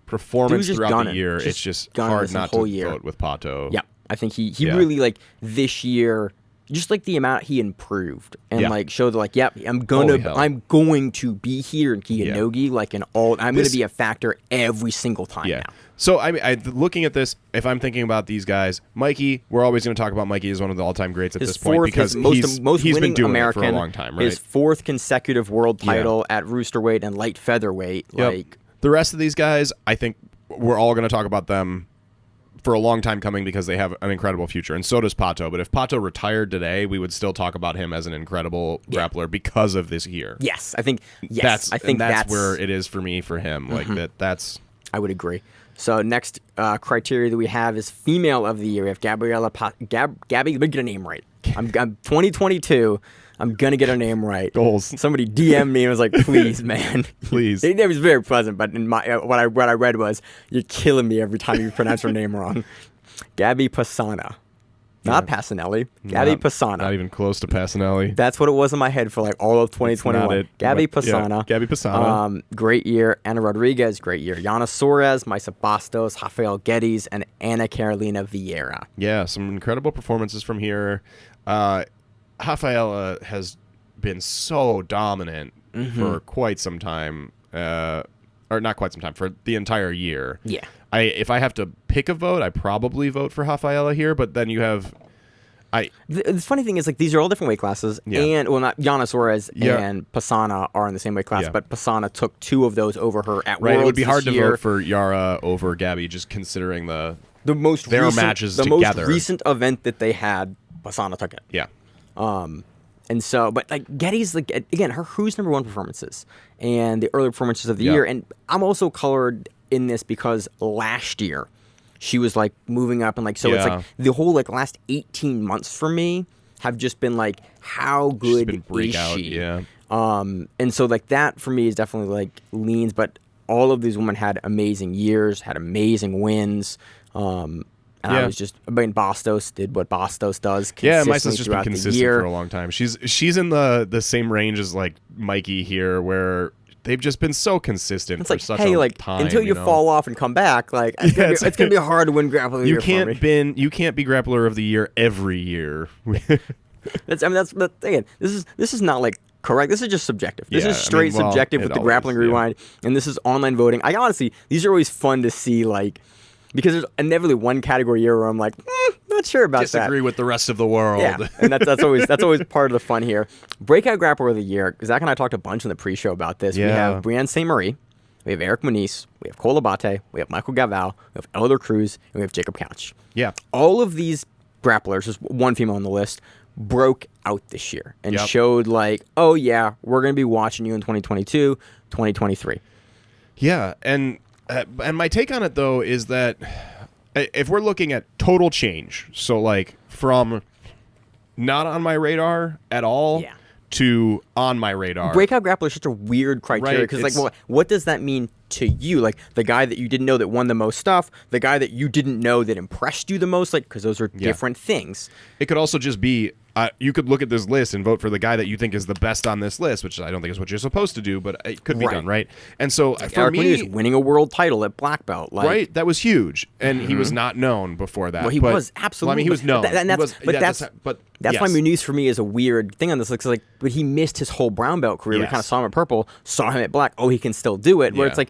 Speaker 3: performance throughout the year, it's just hard not to vote with Pato.
Speaker 2: Yeah, I think he really this year, just the amount he improved and showed I'm going to be here in gi and no-gi I'm going to be a factor every single time now.
Speaker 3: So I looking at this, if I'm thinking about these guys, Mikey, we're always going to talk about Mikey as one of the all-time greats at this point because he's been doing
Speaker 2: American,
Speaker 3: it for a long time, right?
Speaker 2: His fourth consecutive world title at roosterweight and light featherweight.
Speaker 3: The rest of these guys, I think we're all going to talk about them for a long time coming because they have an incredible future, and so does Pato. But if Pato retired today, we would still talk about him as an incredible grappler because of this year.
Speaker 2: Yes, I think
Speaker 3: that's where it is for me for him. That's
Speaker 2: I would agree. So next criteria that we have is female of the year. We have Gabby. Let me get a name right. I'm 2022. I'm gonna get her name right.
Speaker 3: Goals.
Speaker 2: Somebody DM'd me and was like, "Please, man,
Speaker 3: please."
Speaker 2: It was very pleasant, but in my what I read was, "You're killing me every time you pronounce her name wrong." Gabby Pisana, not Passanelli. Gabby Pisana.
Speaker 3: Not even close to Passanelli.
Speaker 2: That's what it was in my head for all of 2021. Gabby Pisana.
Speaker 3: Yeah, Gabby Pisana.
Speaker 2: Great year. Anna Rodriguez, great year. Yana Suarez, Maisa Bastos, Rafael Geddes, and Ana Carolina Vieira.
Speaker 3: Yeah, some incredible performances from here. Rafaela has been so dominant for quite some time, or not quite some time, for the entire year.
Speaker 2: Yeah.
Speaker 3: If I have to pick a vote, I probably vote for Rafaela here, but then you have...
Speaker 2: The funny thing is, these are all different weight classes, and not Yana Suarez and Pisana are in the same weight class, but Pisana took two of those over her at Worlds.
Speaker 3: It would be hard
Speaker 2: to
Speaker 3: vote for Yara over Gabby, just considering their matches
Speaker 2: the
Speaker 3: together.
Speaker 2: most recent event that they had, Pisana took it.
Speaker 3: Yeah.
Speaker 2: And so, but Geddes, again, her Who's Number One performances and the early performances of the year, and I'm also colored in this because last year she was like moving up and like so it's
Speaker 3: Yeah.
Speaker 2: like the whole like last 18 months for me have just been like how good
Speaker 3: been Breakout,
Speaker 2: is she?
Speaker 3: yeah.
Speaker 2: And so like that for me is definitely like leans, but all of these women had amazing years, had amazing wins. And I
Speaker 3: Yeah.
Speaker 2: was just, I mean, Bastos did what Bastos does.
Speaker 3: Yeah, my
Speaker 2: consistently
Speaker 3: sister's been
Speaker 2: throughout the
Speaker 3: consistent
Speaker 2: year.
Speaker 3: for a long time. She's in the same range as like Mikey here, where they've just been so consistent
Speaker 2: It's
Speaker 3: for
Speaker 2: like,
Speaker 3: such
Speaker 2: hey,
Speaker 3: a
Speaker 2: like
Speaker 3: time.
Speaker 2: until you
Speaker 3: know?
Speaker 2: fall off and come back, like it's,
Speaker 3: Yeah,
Speaker 2: it's gonna be hard to win Grappling Year for me.
Speaker 3: You can't be Grappler of the Year every year.
Speaker 2: That's again. This is not like correct. This is just subjective. This
Speaker 3: Yeah,
Speaker 2: is straight
Speaker 3: well,
Speaker 2: subjective
Speaker 3: it
Speaker 2: with the
Speaker 3: always,
Speaker 2: Grappling
Speaker 3: yeah.
Speaker 2: Rewind, and this is online voting. I honestly, these are always fun to see, like because there's inevitably one category year where I'm like, not sure about
Speaker 3: Disagree with the rest of the world.
Speaker 2: that. Yeah, and that's always part of the fun here. Breakout Grappler of the Year. Zach and I talked a bunch in the pre-show about this. We
Speaker 3: Yeah.
Speaker 2: have Brianne St. Marie, we have Eric Moniz, we have Cole Abate, we have Michael Gaval, we have Elder Cruz, and we have Jacob Couch.
Speaker 3: Yeah.
Speaker 2: All of these grapplers, there's one female on the list, broke out this year and
Speaker 3: Yep.
Speaker 2: showed like, oh yeah, we're going to be watching you in 2022, 2023.
Speaker 3: Yeah, and my take on it though is that if we're looking at total change, so like from not on my radar at all
Speaker 2: Yeah.
Speaker 3: to on my radar.
Speaker 2: Breakout Grappler is such a weird criteria
Speaker 3: Right,
Speaker 2: because like,
Speaker 3: it's-
Speaker 2: well, what does that mean to you? Like the guy that you didn't know that won the most stuff, the guy that you didn't know that impressed you the most, like because those are different things.
Speaker 3: It could also just be you could look at this list and vote for the guy that you think is the best on this list, which I don't think is what you're supposed to do, but it could be
Speaker 2: Right.
Speaker 3: done, right? And so for
Speaker 2: Eric
Speaker 3: me,
Speaker 2: Moniz winning a world title at black belt, like,
Speaker 3: right, that was huge, and he was not known before that.
Speaker 2: Well, he
Speaker 3: but-
Speaker 2: was absolutely.
Speaker 3: Well, I mean, he was known.
Speaker 2: And that's,
Speaker 3: He was-
Speaker 2: but
Speaker 3: yeah,
Speaker 2: that's why
Speaker 3: yes.
Speaker 2: Muniz for me is a weird thing on this. Like, but he missed his whole brown belt career. We
Speaker 3: Yes.
Speaker 2: kind of saw him at purple, saw him at black. Oh, he can still do it. Where
Speaker 3: Yeah.
Speaker 2: it's like,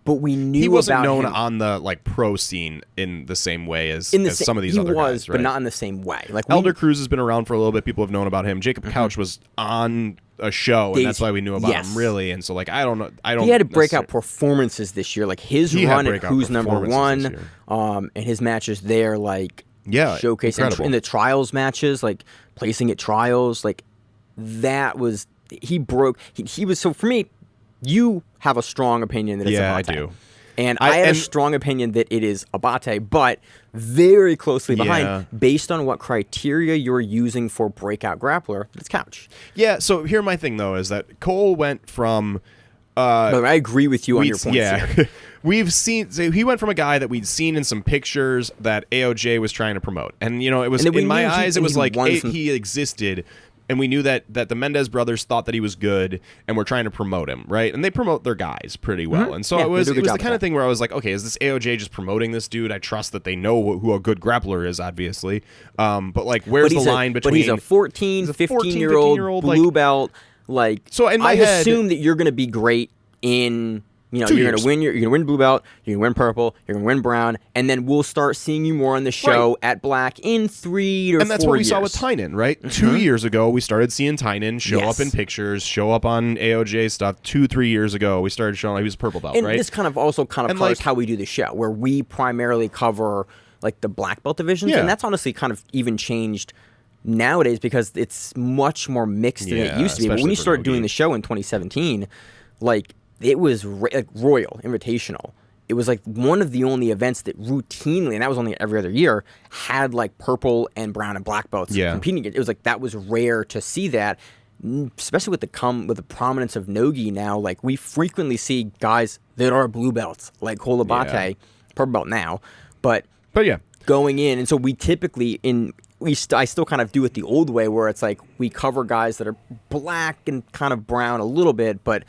Speaker 2: but we knew
Speaker 3: he wasn't
Speaker 2: about
Speaker 3: known
Speaker 2: him
Speaker 3: on the like pro scene in the same way as,
Speaker 2: in the
Speaker 3: as
Speaker 2: sa-
Speaker 3: some of these
Speaker 2: he
Speaker 3: other
Speaker 2: was,
Speaker 3: guys, right?
Speaker 2: but not in the same way. Like
Speaker 3: Elder Cruz has been around for a little bit. People have known about him. Jacob Couch was on a show, and that's why we knew about
Speaker 2: Yes.
Speaker 3: him, really. And so, like, I don't know. I don't.
Speaker 2: he had breakout
Speaker 3: necessar-
Speaker 2: performances this year. Like his
Speaker 3: He had
Speaker 2: run at
Speaker 3: breakout
Speaker 2: Who's Number
Speaker 3: performances
Speaker 2: One,
Speaker 3: this
Speaker 2: and his matches there, like
Speaker 3: Yeah,
Speaker 2: showcase
Speaker 3: incredible.
Speaker 2: in the trials matches, like placing at trials, like that was he broke. He was so for me. You have a strong opinion that it's
Speaker 3: Yeah, I
Speaker 2: Abate.
Speaker 3: do.
Speaker 2: And I had a
Speaker 3: and-
Speaker 2: strong opinion that it is Abate, but very closely behind,
Speaker 3: Yeah.
Speaker 2: based on what criteria you're using for Breakout Grappler, it's Couch.
Speaker 3: Yeah. So here, my thing though is that Cole went from.
Speaker 2: But I agree with you on your points
Speaker 3: yeah.
Speaker 2: here.
Speaker 3: We've seen so he went from a guy that we'd seen in some pictures that AOJ was trying to promote, and you know it was
Speaker 2: And then we
Speaker 3: in my
Speaker 2: knew he-
Speaker 3: eyes it
Speaker 2: and
Speaker 3: was
Speaker 2: he
Speaker 3: like
Speaker 2: won some-
Speaker 3: he existed. And we knew that the Mendez brothers thought that he was good and were trying to promote him, right? And they promote their guys pretty well. And so
Speaker 2: Yeah,
Speaker 3: it
Speaker 2: they
Speaker 3: was
Speaker 2: do a good
Speaker 3: the
Speaker 2: job
Speaker 3: kind
Speaker 2: with
Speaker 3: of thing where I was like, okay, is this AOJ just promoting this dude? I trust that they know who a good grappler is, obviously. But like, where's the line between?
Speaker 2: But he's a 14,
Speaker 3: he's a
Speaker 2: 15-year-old
Speaker 3: 15-year-old,
Speaker 2: blue
Speaker 3: like-
Speaker 2: belt. Like,
Speaker 3: So in my
Speaker 2: I
Speaker 3: head-
Speaker 2: assume that you're going to be great in, you know,
Speaker 3: 2
Speaker 2: you're
Speaker 3: years.
Speaker 2: going to win blue belt, you're going to win purple, you're going to win brown, and then we'll start seeing you more on the show at black in 3 or 4 years.
Speaker 3: And that's what we saw with Tynan, right? 2 years ago, we started seeing Tynan show
Speaker 2: Yes.
Speaker 3: up in pictures, show up on AOJ stuff. 2-3 years ago, we started showing he was a purple belt,
Speaker 2: And
Speaker 3: right?
Speaker 2: this kind of also kind of
Speaker 3: And,
Speaker 2: covers
Speaker 3: like-
Speaker 2: how we do the show, where we primarily cover like the black belt divisions,
Speaker 3: Yeah.
Speaker 2: and that's honestly kind of even changed nowadays because it's much more mixed than it
Speaker 3: Yeah,
Speaker 2: used to be. But when
Speaker 3: especially
Speaker 2: you
Speaker 3: for
Speaker 2: started doing
Speaker 3: Nogi.
Speaker 2: the show in 2017, like it was like Royal Invitational. It was like one of the only events that routinely, and that was only every other year, had like purple and brown and black belts
Speaker 3: Yeah.
Speaker 2: competing. It was like that was rare to see that, especially with the prominence of Nogi now. Like we frequently see guys that are blue belts, like Cole Abate,
Speaker 3: Yeah.
Speaker 2: purple belt now, but
Speaker 3: yeah.
Speaker 2: going in, and so we typically I still kind of do it the old way, where it's like we cover guys that are black and kind of brown a little bit, but.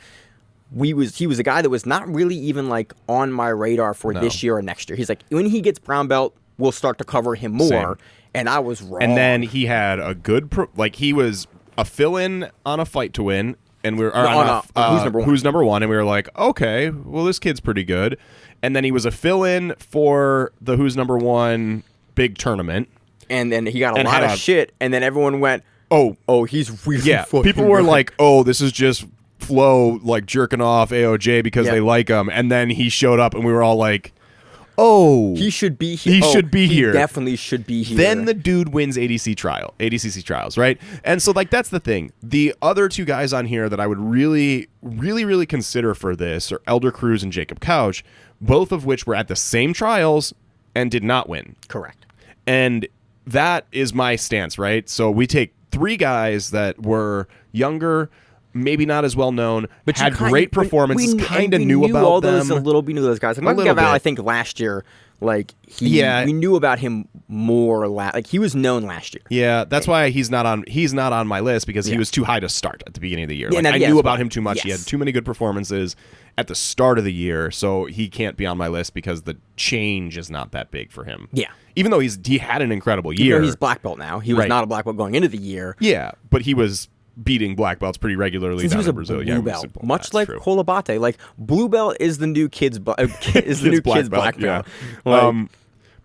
Speaker 2: He was a guy that was not really even like on my radar for this year or next year. He's like, when he gets brown belt, we'll start to cover him more.
Speaker 3: Same.
Speaker 2: And I was wrong.
Speaker 3: And then he had a good, he was a fill-in on a fight to win, and we were who's number one, and we were like, okay, well this kid's pretty good. And then he was a fill-in for the who's number one big tournament.
Speaker 2: And then he got a
Speaker 3: And
Speaker 2: lot
Speaker 3: had
Speaker 2: of
Speaker 3: a-
Speaker 2: shit, and then everyone went,
Speaker 3: Oh,
Speaker 2: he's really
Speaker 3: yeah.
Speaker 2: fucking
Speaker 3: People were
Speaker 2: good.
Speaker 3: like, oh, this is just Flo like jerking off AOJ because
Speaker 2: Yeah.
Speaker 3: they like him, and then he showed up, and we were all like, oh,
Speaker 2: he should be here.
Speaker 3: He should be here.
Speaker 2: Definitely should be here.
Speaker 3: Then the dude wins ADCC trials, right? And so like that's the thing. The other two guys on here that I would really consider for this are Elder Cruz and Jacob Couch. both of which were at the same trials and did not win.
Speaker 2: Correct.
Speaker 3: And that is my stance, right? So we take 3 guys that were younger, maybe not as well known, but had great performances, kind of knew about
Speaker 2: all
Speaker 3: them.
Speaker 2: We knew those guys. Like Gaval, I think last year, like we knew about him more. Like he was known last year.
Speaker 3: Yeah, that's why he's not on my list, because he was too high to start at the beginning of the year. Like, I knew about him too much. Yes. He had too many good performances at the start of the year, so he can't be on my list because the change is not that big for him.
Speaker 2: Yeah.
Speaker 3: Even though he had an incredible year.
Speaker 2: He's black belt now. He was not a black belt going into the year.
Speaker 3: Yeah, but he was beating black belts pretty regularly
Speaker 2: since
Speaker 3: down
Speaker 2: he was
Speaker 3: in Brazil.
Speaker 2: Blue belt, much like Kolabate. Like blue belt is the new kid's kid's black belt.
Speaker 3: Yeah.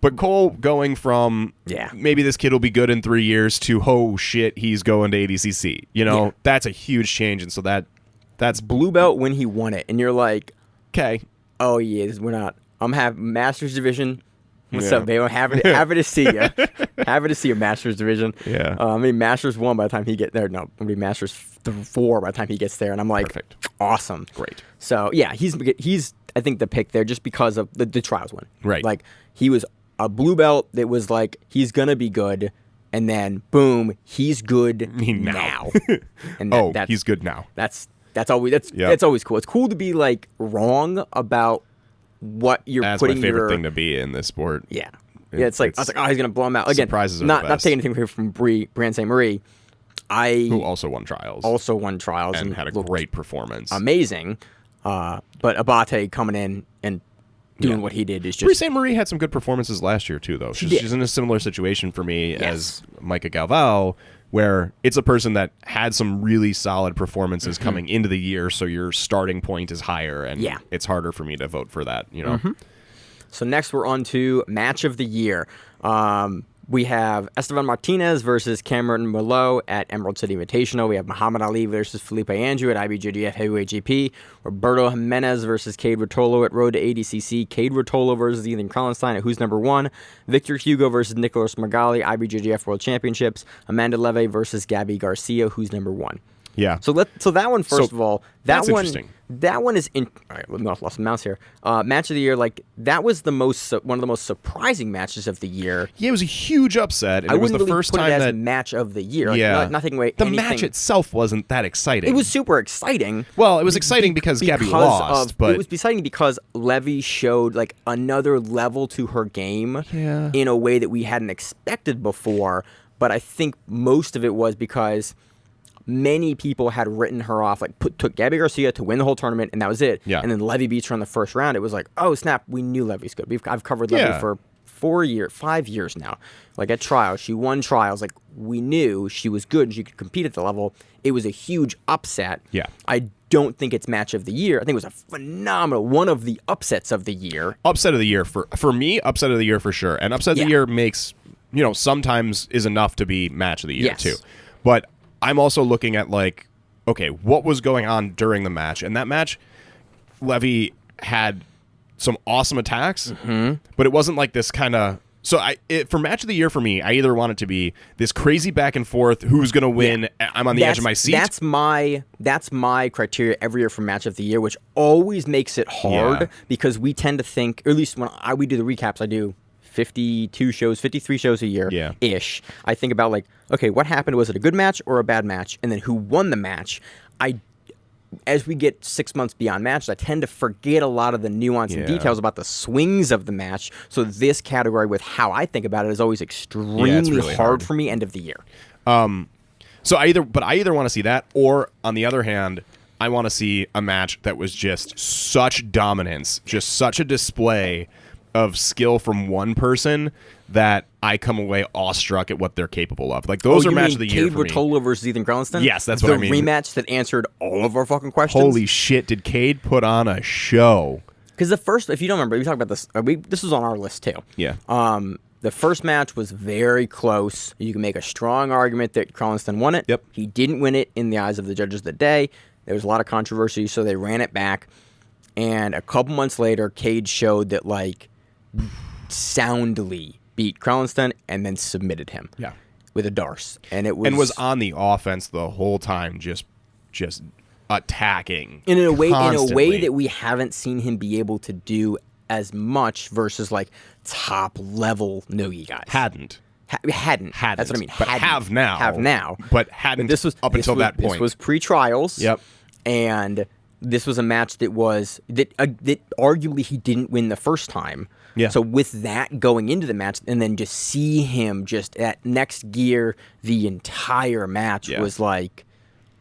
Speaker 3: But Cole going from maybe this kid will be good in 3 years to oh shit, he's going to ADCC. You know, that's a huge change, and so that's
Speaker 2: blue belt when he won it, and you're like,
Speaker 3: okay,
Speaker 2: oh yeah, we're not. I'm having Masters Division. What's up, baby? Happy to see you. Happy to see you, Masters Division.
Speaker 3: Yeah.
Speaker 2: I mean, Masters 1 by the time he gets there. No, it'll be Masters 4 by the time he gets there. And I'm like,
Speaker 3: perfect.
Speaker 2: Awesome.
Speaker 3: Great.
Speaker 2: So, yeah, he's I think, the pick there just because of the trials win.
Speaker 3: Right.
Speaker 2: Like, he was a blue belt that was like, he's going to be good. And then, boom, he's good now.
Speaker 3: And he's good now.
Speaker 2: That's always cool. It's cool to be, like, wrong about what you're putting.
Speaker 3: That's my favorite thing to be in this sport.
Speaker 2: Yeah. It's like, I was like, oh, he's going to blow him out. Again,
Speaker 3: surprises are
Speaker 2: not
Speaker 3: the best.
Speaker 2: taking anything from Brian St. Marie.
Speaker 3: Who also won trials.
Speaker 2: And
Speaker 3: had a great performance.
Speaker 2: Amazing. But Abate coming in and doing what he did is just...
Speaker 3: Brie St. Marie had some good performances last year, too, though. She's in a similar situation for me as Micah Galvao, where it's a person that had some really solid performances coming into the year, so your starting point is higher, and it's harder for me to vote for that, you know?
Speaker 2: So next we're on to Match of the Year. We have Esteban Martinez versus Cameron Malot at Emerald City Invitational. We have Muhammad Ali versus Felipe Andrew at IBJJF Heavyweight GP. Roberto Jimenez versus Cade Rotolo at Road to ADCC. Cade Rotolo versus Ethan Krallenstein at Who's Number 1. Victor Hugo versus Nicolas Murgali, IBJJF World Championships. Amanda Leve versus Gabby Garcia, Who's Number 1.
Speaker 3: Yeah.
Speaker 2: So that one, first of all,
Speaker 3: that's interesting.
Speaker 2: That one is in. All right, let me lost the mouse here. Match of the year, like that was one of the most surprising matches of the year.
Speaker 3: Yeah, it was a huge upset. And
Speaker 2: I
Speaker 3: it was
Speaker 2: wouldn't
Speaker 3: the
Speaker 2: really
Speaker 3: first
Speaker 2: put
Speaker 3: time
Speaker 2: it as
Speaker 3: that
Speaker 2: match of the year.
Speaker 3: Yeah,
Speaker 2: like, nothing away.
Speaker 3: The match itself wasn't that exciting.
Speaker 2: It was super exciting.
Speaker 3: Well, it was exciting because Gabby lost, but
Speaker 2: it was exciting because Levy showed like another level to her game in a way that we hadn't expected before. But I think most of it was because many people had written her off, like took Gabby Garcia to win the whole tournament, and that was it.
Speaker 3: Yeah.
Speaker 2: And then Levy beats her in the first round. It was like, oh snap, we knew Levy's good. I've covered Levy for 5 years now. Like at trials, she won trials. Like we knew she was good and she could compete at the level. It was a huge upset.
Speaker 3: Yeah.
Speaker 2: I don't think it's match of the year. I think it was a phenomenal one of the upsets of the year.
Speaker 3: Upset of the year for me. Upset of the year for sure. And upset of the year makes sometimes is enough to be match of the year too. But I'm also looking at like, okay, what was going on during the match? And that match, Levy had some awesome attacks, but it wasn't like this kind of. So for match of the year for me, I either want it to be this crazy back and forth, who's going to win? I'm on the edge of my seat.
Speaker 2: That's my criteria every year for match of the year, which always makes it hard because we tend to think, or at least when we do the recaps, I do 53 shows a year ish. I think about like, okay, what happened? Was it a good match or a bad match? And then who won the match? As we get 6 months beyond matches, I tend to forget a lot of the nuance and details about the swings of the match. So this category with how I think about it is always extremely really hard for me end of the year.
Speaker 3: So I either want to see that, or on the other hand, I want to see a match that was just such dominance, just such a display of skill from one person that I come away awestruck at what they're capable of. Like those are match of the year for me.
Speaker 2: Cade Rotolo versus Ethan Krallenstein?
Speaker 3: Yes, that's what I mean.
Speaker 2: The rematch that answered all of our fucking questions.
Speaker 3: Holy shit, did Cade put on a show?
Speaker 2: Because the first, if you don't remember, we talked about this. This was on our list too.
Speaker 3: Yeah.
Speaker 2: The first match was very close. You can make a strong argument that Krallenstein won it.
Speaker 3: Yep.
Speaker 2: He didn't win it in the eyes of the judges that day. There was a lot of controversy, so they ran it back. And a couple months later, Cade showed that like soundly beat Krallenstein and then submitted him.
Speaker 3: Yeah.
Speaker 2: With a Darce. And was
Speaker 3: on the offense the whole time, just attacking.
Speaker 2: in a way
Speaker 3: constantly.
Speaker 2: that we haven't seen him be able to do as much versus like top level nogi guys.
Speaker 3: Hadn't.
Speaker 2: Hadn't. That's what I mean.
Speaker 3: But
Speaker 2: Hadn't.
Speaker 3: have now. But hadn't
Speaker 2: this was
Speaker 3: up until that point.
Speaker 2: This was pre-trials.
Speaker 3: Yep.
Speaker 2: And this was a match that arguably he didn't win the first time.
Speaker 3: Yeah.
Speaker 2: So with that going into the match, and then just see him just at next gear the entire match was like,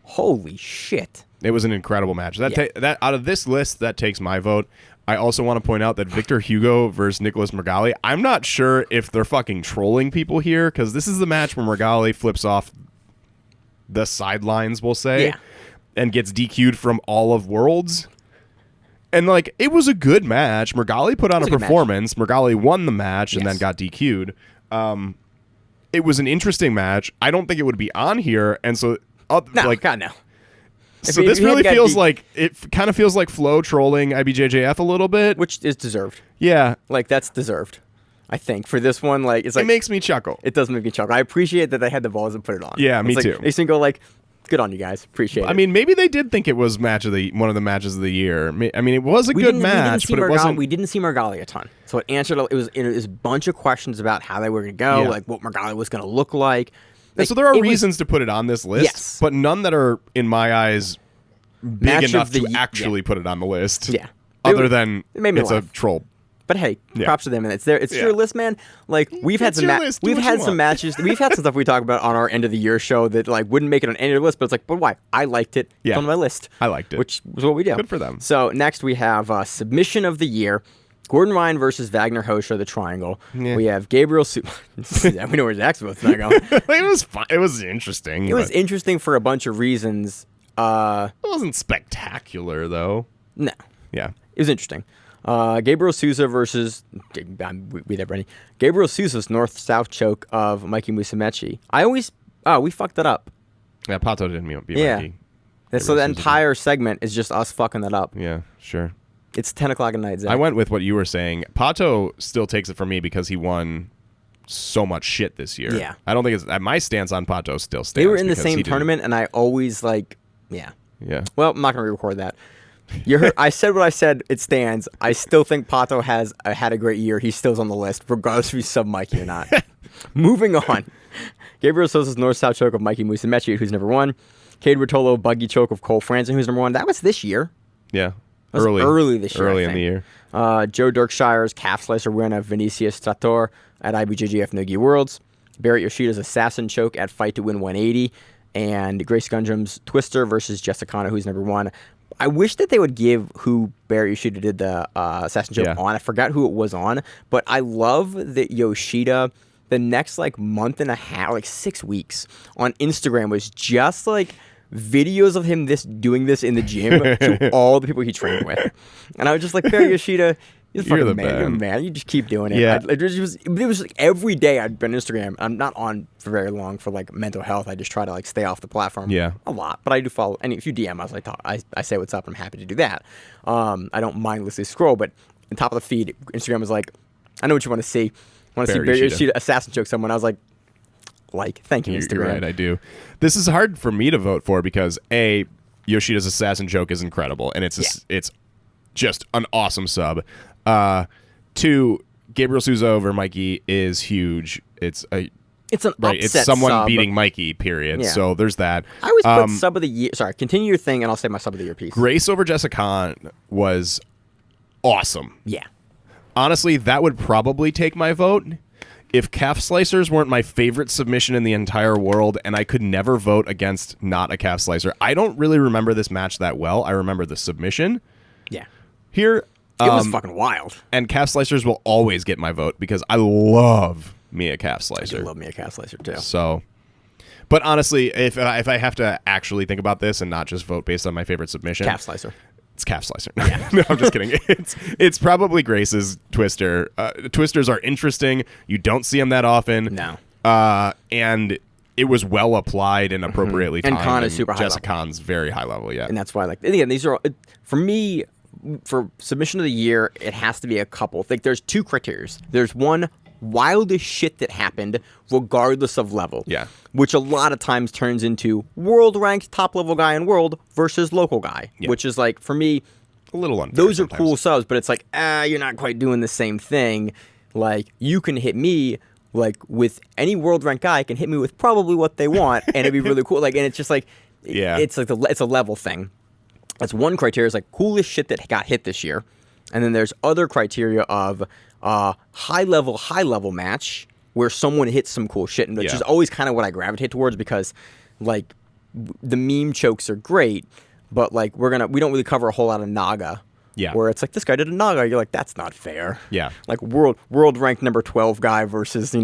Speaker 2: holy shit.
Speaker 3: It was an incredible match. That out of this list, that takes my vote. I also want to point out that Victor Hugo versus Nicholas Murgali, I'm not sure if they're fucking trolling people here, because this is the match where Murgali flips off the sidelines, we'll say, and gets DQ'd from all of Worlds. And, like, it was a good match. Murgali put on a performance. Murgali won the match and then got DQ'd. It was an interesting match. I don't think it would be on here. And so,
Speaker 2: God, no.
Speaker 3: So this really feels like, it kind of feels like Flo trolling IBJJF a little bit.
Speaker 2: Which is deserved.
Speaker 3: Yeah.
Speaker 2: Like, that's deserved. I think for this one, like, it's like.
Speaker 3: It makes me chuckle.
Speaker 2: It does make me chuckle. I appreciate that they had the balls and put it on.
Speaker 3: Yeah, me too.
Speaker 2: They used to go like, good on you guys. Appreciate it.
Speaker 3: I mean, maybe they did think it was one of the matches of the year. I mean, it was a good match, but it wasn't.
Speaker 2: We didn't see Murgali a ton, so it answered. It was a bunch of questions about how they were going to go, like what Murgali was going to look like.
Speaker 3: So there are reasons to put it on this list, but none that are, in my eyes, big enough to actually put it on the list.
Speaker 2: Yeah.
Speaker 3: Other than
Speaker 2: it's
Speaker 3: a troll.
Speaker 2: But hey, props to them, and it's there. It's your list, man. Like we've had some matches. We've had some stuff we talk about on our end of the year show that like wouldn't make it on any of your list, but it's like, but why? I liked it. It's on my list.
Speaker 3: I liked it,
Speaker 2: which was what we do.
Speaker 3: Good for them.
Speaker 2: So next we have submission of the year: Gordon Ryan versus Wagner Hosha, the Triangle. Yeah. We have Gabriel. We know where Zach's vote's not going.
Speaker 3: It was fun. It was interesting.
Speaker 2: It was interesting for a bunch of reasons.
Speaker 3: It wasn't spectacular though.
Speaker 2: No.
Speaker 3: Yeah.
Speaker 2: It was interesting. Gabriel Souza versus Gabriel Souza's north-south choke of Mikey Musumeci. We fucked that up.
Speaker 3: Yeah, Pato didn't beat Mikey.
Speaker 2: So the entire segment is just us fucking that up.
Speaker 3: Yeah, sure.
Speaker 2: It's 10 o'clock at night, Zach.
Speaker 3: I went with what you were saying. Pato still takes it from me because he won so much shit this year.
Speaker 2: Yeah.
Speaker 3: I don't think it's my stance on Pato still stands.
Speaker 2: They were in the same tournament, and I always yeah. Well, I'm not going to re-record that. You heard, I said what I said. It stands. I still think Pato has had a great year. He still's on the list, regardless if he's sub Mikey or not. Moving on. Gabriel Souza's north-south choke of Mikey Musumeci, who's number one. Cade Rotolo buggy choke of Cole Franzen, who's number one. That was this year.
Speaker 3: Yeah.
Speaker 2: Early this year.
Speaker 3: Early in the year.
Speaker 2: Joe Dirkshire's calf slicer win of Vinicius Trator at IBJJF Nogi Worlds. Barrett Yoshida's assassin choke at Fight to Win 180. And Grace Gundram's twister versus Jessica Kano, who's number one. I wish that they would give who Barry Yoshida did the assassin choke on. I forgot who it was on, but I love that Yoshida, the next month and a half, 6 weeks on Instagram was just videos of him doing this in the gym to all the people he trained with. And I was just like, Barry Yoshida, you're the man. You're a man. You just keep doing it.
Speaker 3: Yeah.
Speaker 2: It was every day I'd been on Instagram. I'm not on for very long for mental health. I just try to stay off the platform a lot. But I do follow. And if you DM us, I say what's up. I'm happy to do that. I don't mindlessly scroll. But on top of the feed, Instagram was like, I know what you want to see. I want to see Barry Yoshida assassin choke someone. I was like, thank you, Instagram.
Speaker 3: You're right, I do. This is hard for me to vote for because A, Yoshida's assassin choke is incredible. And it's just an awesome sub. 2, Gabriel Souza over Mikey is huge. It's an
Speaker 2: upset
Speaker 3: It's someone
Speaker 2: sub.
Speaker 3: beating Mikey, period. Yeah. So there's that.
Speaker 2: I always put sub of the year. Sorry, continue your thing, and I'll say my sub of the year piece.
Speaker 3: Grace over Jessica Khan was awesome.
Speaker 2: Yeah.
Speaker 3: Honestly, that would probably take my vote. If calf slicers weren't my favorite submission in the entire world, and I could never vote against not a calf slicer, I don't really remember this match that well. I remember the submission.
Speaker 2: Yeah.
Speaker 3: Here...
Speaker 2: It was fucking wild.
Speaker 3: And calf slicers will always get my vote because I love me a calf slicer.
Speaker 2: I do love me a calf slicer too.
Speaker 3: So, but honestly, if I have to actually think about this and not just vote based on my favorite submission,
Speaker 2: calf slicer.
Speaker 3: It's calf slicer. Yeah. No, I'm just kidding. It's probably Grace's twister. Twisters are interesting. You don't see them that often.
Speaker 2: No.
Speaker 3: And it was well applied and appropriately timed.
Speaker 2: And Khan is super high
Speaker 3: Jessica
Speaker 2: level.
Speaker 3: Khan's very high level, yeah.
Speaker 2: And that's why, again, these are, for me, for submission of the year, it has to be a couple. There's 2 criteria. There's one, wildest shit that happened, regardless of level.
Speaker 3: Yeah.
Speaker 2: Which a lot of times turns into world ranked top level guy in world versus local guy. Yeah. Which is for me,
Speaker 3: a little unfair.
Speaker 2: Those
Speaker 3: sometimes.
Speaker 2: are cool subs, but it's like, you're not quite doing the same thing. Like, you can hit me, like, with any world ranked guy can hit me with probably what they want, and it'd be really cool. Like, and it's just like, it's like it's a level thing. That's one criteria, is like coolest shit that got hit this year. And then there's other criteria of high level match where someone hits some cool shit, and which is always kind of what I gravitate towards, because like the meme chokes are great, but like we don't really cover a whole lot of Naga.
Speaker 3: Yeah.
Speaker 2: Where it's like, this guy did a Naga, you're like, that's not fair.
Speaker 3: Yeah.
Speaker 2: Like world ranked number 12 guy versus,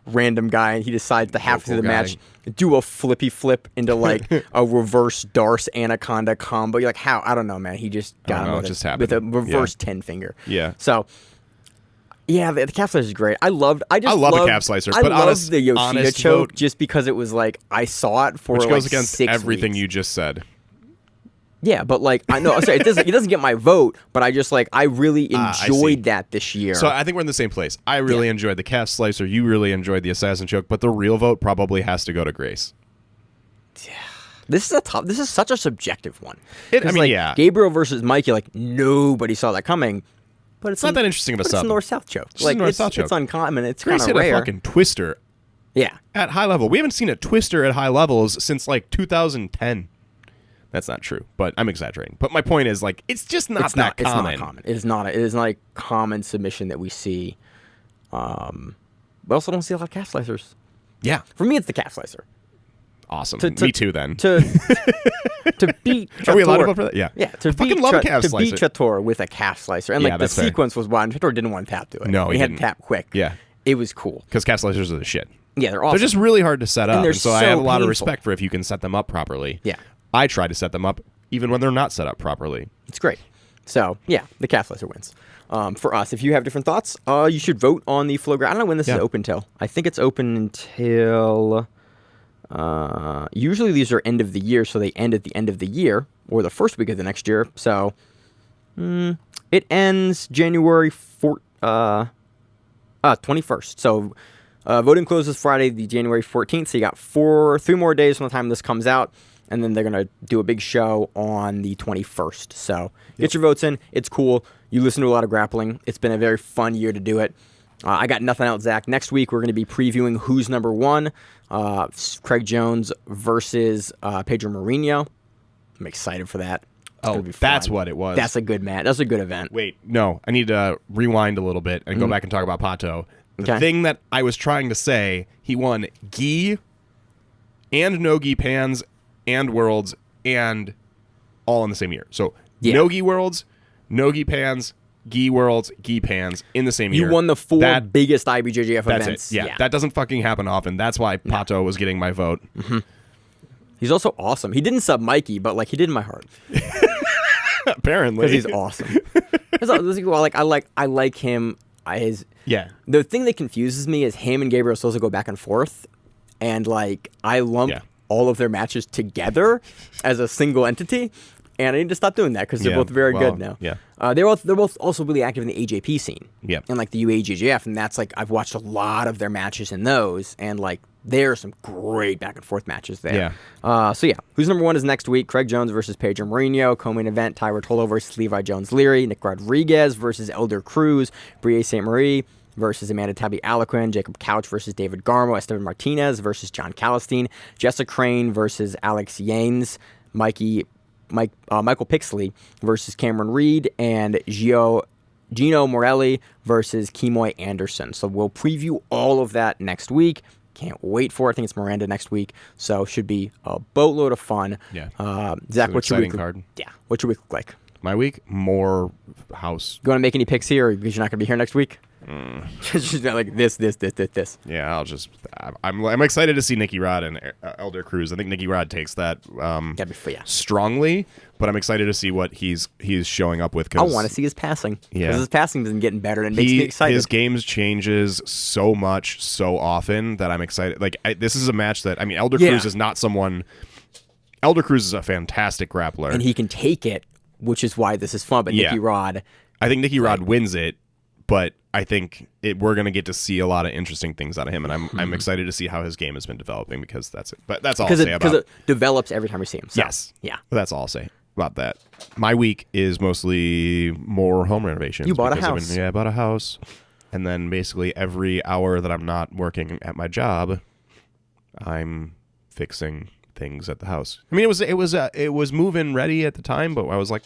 Speaker 2: random guy, and he decides to half through the match do a flippy flip into like a reverse Darce Anaconda combo. You're like, how? I don't know, man. He just got him with a reverse 10 finger.
Speaker 3: Yeah.
Speaker 2: So yeah, the calf slicer is great. I love a calf slicer. I love the Yoshida choke just because it was like, I saw it for
Speaker 3: which
Speaker 2: like
Speaker 3: goes against
Speaker 2: 6
Speaker 3: everything
Speaker 2: weeks.
Speaker 3: you just said.
Speaker 2: Yeah, but like, I know, sorry, it doesn't get my vote, but I just like, I really enjoyed that this year.
Speaker 3: So I think we're in the same place. I really enjoyed the calf slicer. You really enjoyed the assassin choke, but the real vote probably has to go to Grace.
Speaker 2: Yeah. This is such a subjective one. Gabriel versus Mikey, like, nobody saw that coming. But it's
Speaker 3: not that interesting of a sub.
Speaker 2: It's a north-south choke.
Speaker 3: It's
Speaker 2: uncommon. It's
Speaker 3: Grace
Speaker 2: kind of rare.
Speaker 3: Hit a fucking twister.
Speaker 2: Yeah.
Speaker 3: At high level. We haven't seen a twister at high levels since like 2010. That's not true, but I'm exaggerating. But my point is, like, it's just not that common.
Speaker 2: It's not common. It is not a common submission that we see. We also don't see a lot of calf slicers.
Speaker 3: Yeah.
Speaker 2: For me, it's the calf slicer.
Speaker 3: Awesome. Me too, then.
Speaker 2: To beat Chator.
Speaker 3: Are we allowed to vote for that? Yeah.
Speaker 2: Yeah.
Speaker 3: I fucking love a calf slicer.
Speaker 2: To beat Chator with a calf slicer. And like the sequence was wild. Chator didn't want to tap to it.
Speaker 3: No, he
Speaker 2: had
Speaker 3: didn't.
Speaker 2: to tap quick.
Speaker 3: Yeah.
Speaker 2: It was cool.
Speaker 3: Because calf slicers are the shit.
Speaker 2: Yeah, they're awesome.
Speaker 3: They're just really hard to set up.
Speaker 2: And
Speaker 3: so I have a lot of respect for if you can set them up properly.
Speaker 2: Yeah.
Speaker 3: I try to set them up even when they're not set up properly.
Speaker 2: It's great. So, yeah, the calf slicer wins. For us, if you have different thoughts, you should vote on the FloGrappling. I don't know when this is open till. I think it's open until... usually these are end of the year, so they end at the end of the year, or the first week of the next year. So, it ends January 21st. So, voting closes Friday, the January 14th. So you got 3 more days from the time this comes out. And then they're going to do a big show on the 21st. So get your votes in. It's cool. You listen to a lot of grappling. It's been a very fun year to do it. I got nothing else, Zach. Next week, we're going to be previewing who's number 1. Craig Jones versus Pedro Mourinho. I'm excited for that.
Speaker 3: That's what it was.
Speaker 2: That's a good match. That's a good event.
Speaker 3: Wait, no. I need to rewind a little bit and go back and talk about Pato. The thing that I was trying to say, he won gi and no gi pans and worlds and all in the same year. So no gi worlds, no gi pans, gi worlds, gi pans in the same year.
Speaker 2: You won the 4 biggest IBJJF events.
Speaker 3: That's it. Yeah, that doesn't fucking happen often. That's why Pato was getting my vote.
Speaker 2: Mm-hmm. He's also awesome. He didn't sub Mikey, but like he did in my heart.
Speaker 3: Apparently,
Speaker 2: because he's awesome. I like him. The thing that confuses me is him and Gabriel Souza go back and forth, and like I lump all of their matches together as a single entity, and I need to stop doing that because they're both very good now.
Speaker 3: Yeah,
Speaker 2: they're both also really active in the AJP scene.
Speaker 3: Yeah,
Speaker 2: and like the UAJJF, and that's like I've watched a lot of their matches in those, and like there are some great back and forth matches there.
Speaker 3: Yeah.
Speaker 2: Who's number 1 is next week. Craig Jones versus Pedro Mourinho. Co-main event: Ty Rotolo versus Levi Jones-Leary. Nick Rodriguez versus Elder Cruz. Brie St. Marie versus Amanda Tabby Aliquin. Jacob Couch versus David Garmo. Esteban Martinez versus John Calistine. Jessica Crane versus Alex Yanes. Michael Pixley versus Cameron Reed. And Gino Morelli versus Kimoy Anderson. So we'll preview all of that next week. Can't wait for it. I think it's Miranda next week. So should be a boatload of fun.
Speaker 3: Yeah.
Speaker 2: Zach, what's your week?
Speaker 3: Card.
Speaker 2: Yeah. What's your week look like?
Speaker 3: My week? More house.
Speaker 2: You want to make any picks here, or because you're not going to be here next week? Just like this.
Speaker 3: Yeah, I'm excited to see Nicky Rod and Elder Cruz. I think Nicky Rod takes that strongly, but I'm excited to see what he's showing up with.
Speaker 2: I want to see his passing.
Speaker 3: Yeah,
Speaker 2: because his passing has been getting better and it makes me excited.
Speaker 3: His games changes so much, so often that I'm excited. Like this is a match that Elder Cruz is not someone. Elder Cruz is a fantastic grappler,
Speaker 2: and he can take it, which is why this is fun. But Nicky Rod,
Speaker 3: I think Nicky Rod wins it. But I think we're going to get to see a lot of interesting things out of him, and I'm excited to see how his game has been developing because that's it. But that's all I'll say about it.
Speaker 2: Because it develops every time we see him. So,
Speaker 3: yes.
Speaker 2: Yeah.
Speaker 3: That's all I'll say. about that. My week is mostly more home renovations.
Speaker 2: You bought a
Speaker 3: because
Speaker 2: house.
Speaker 3: I bought a house. And then basically every hour that I'm not working at my job, I'm fixing things at the house. I mean, it was move-in ready at the time, but I was like,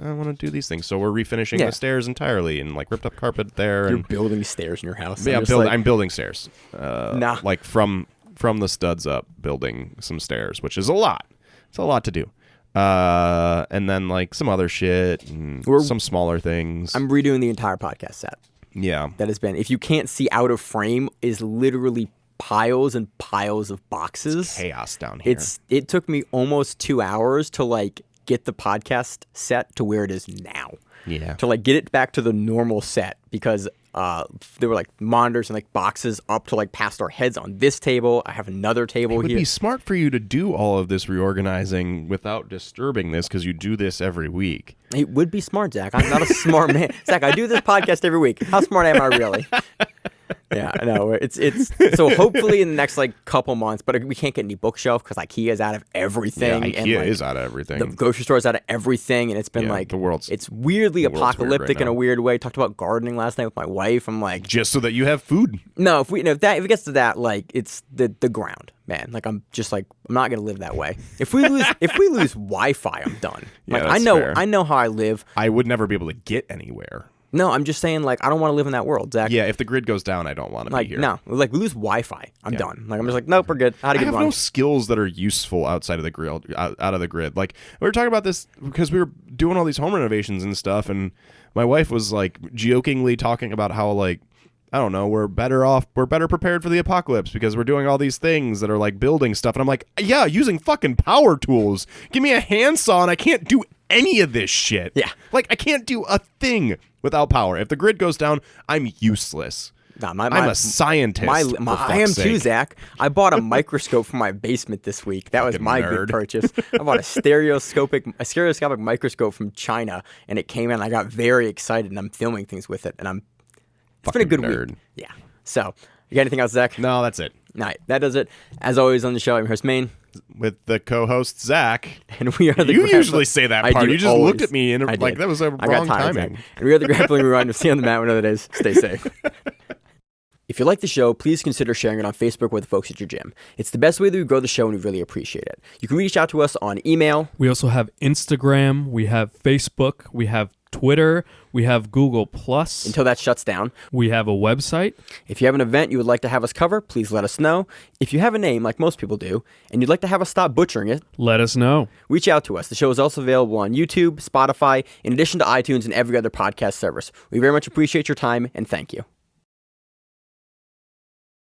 Speaker 3: I want to do these things. So we're refinishing the stairs entirely and like ripped up carpet there.
Speaker 2: You're
Speaker 3: and
Speaker 2: building stairs in your house.
Speaker 3: yeah, I'm building stairs. Like from the studs up, building some stairs, which is a lot. It's a lot to do. And then like some other shit and some smaller things.
Speaker 2: I'm redoing the entire podcast set.
Speaker 3: Yeah.
Speaker 2: That has been, if you can't see out of frame, is literally piles and piles of boxes.
Speaker 3: It's chaos down here.
Speaker 2: It took me almost 2 hours to like get the podcast set to where it is now.
Speaker 3: Yeah.
Speaker 2: To like get it back to the normal set, because there were like monitors and like boxes up to like past our heads on this table. I have another table
Speaker 3: here. It would
Speaker 2: here.
Speaker 3: be smart for you to do all of this reorganizing without disturbing this, because you do this every week.
Speaker 2: It would be smart, Zach. I'm not a smart man. Zach, I do this podcast every week. How smart am I really? Yeah, no, it's so hopefully in the next like couple months, but we can't get any bookshelf because IKEA's out of everything.
Speaker 3: Yeah, IKEA is out of everything.
Speaker 2: The grocery store's out of everything, and it's been like it's weirdly apocalyptic in a weird way. Talked about gardening last night with my wife. I'm like,
Speaker 3: just so that you have food.
Speaker 2: No, if it gets to that, like it's the ground, man. Like I'm just like I'm not gonna live that way. If we lose Wi-Fi, I'm done.
Speaker 3: Yeah,
Speaker 2: like I know how I live.
Speaker 3: I would never be able to get anywhere.
Speaker 2: No, I'm just saying, like, I don't want to live in that world, Zach.
Speaker 3: Yeah, if the grid goes down, I don't want to be here.
Speaker 2: No, like, we lose Wi-Fi. I'm done. Like, I'm just like, nope, we're good.
Speaker 3: I have no skills that are useful outside of the grid. Out of the grid. Like, we were talking about this because we were doing all these home renovations and stuff, and my wife was, like, jokingly talking about how, like, I don't know, we're better prepared for the apocalypse because we're doing all these things that are, like, building stuff. And I'm like, yeah, using fucking power tools. Give me a handsaw and I can't do any of this shit.
Speaker 2: Yeah.
Speaker 3: Like, I can't do a thing without power. If the grid goes down, I'm useless.
Speaker 2: I'm
Speaker 3: a scientist.
Speaker 2: I am too, Zach. I bought a microscope for my basement this week. That was my big purchase. I bought a stereoscopic microscope from China, and it came in. I got very excited, and I'm filming things with it, and it's been a good week. Yeah. So, you got anything else, Zach?
Speaker 3: No, that's it.
Speaker 2: All right, that does it. As always on the show, I'm your host, Maine.
Speaker 3: With the co-host, Zach.
Speaker 2: And we are the
Speaker 3: You usually say that part. You just looked at me and like that was a wrong timing.
Speaker 2: And we are the Grappling Rewind. We'll see you on the mat whenever it is. Stay safe. If you like the show, please consider sharing it on Facebook with the folks at your gym. It's the best way that we grow the show, and we really appreciate it. You can reach out to us on email.
Speaker 4: We also have Instagram. We have Facebook. We have Twitter. We have Google+.
Speaker 2: Until that shuts down.
Speaker 4: We have a website.
Speaker 2: If you have an event you would like to have us cover, please let us know. If you have a name, like most people do, and you'd like to have us stop butchering it,
Speaker 4: let us know.
Speaker 2: Reach out to us. The show is also available on YouTube, Spotify, in addition to iTunes and every other podcast service. We very much appreciate your time, and thank you.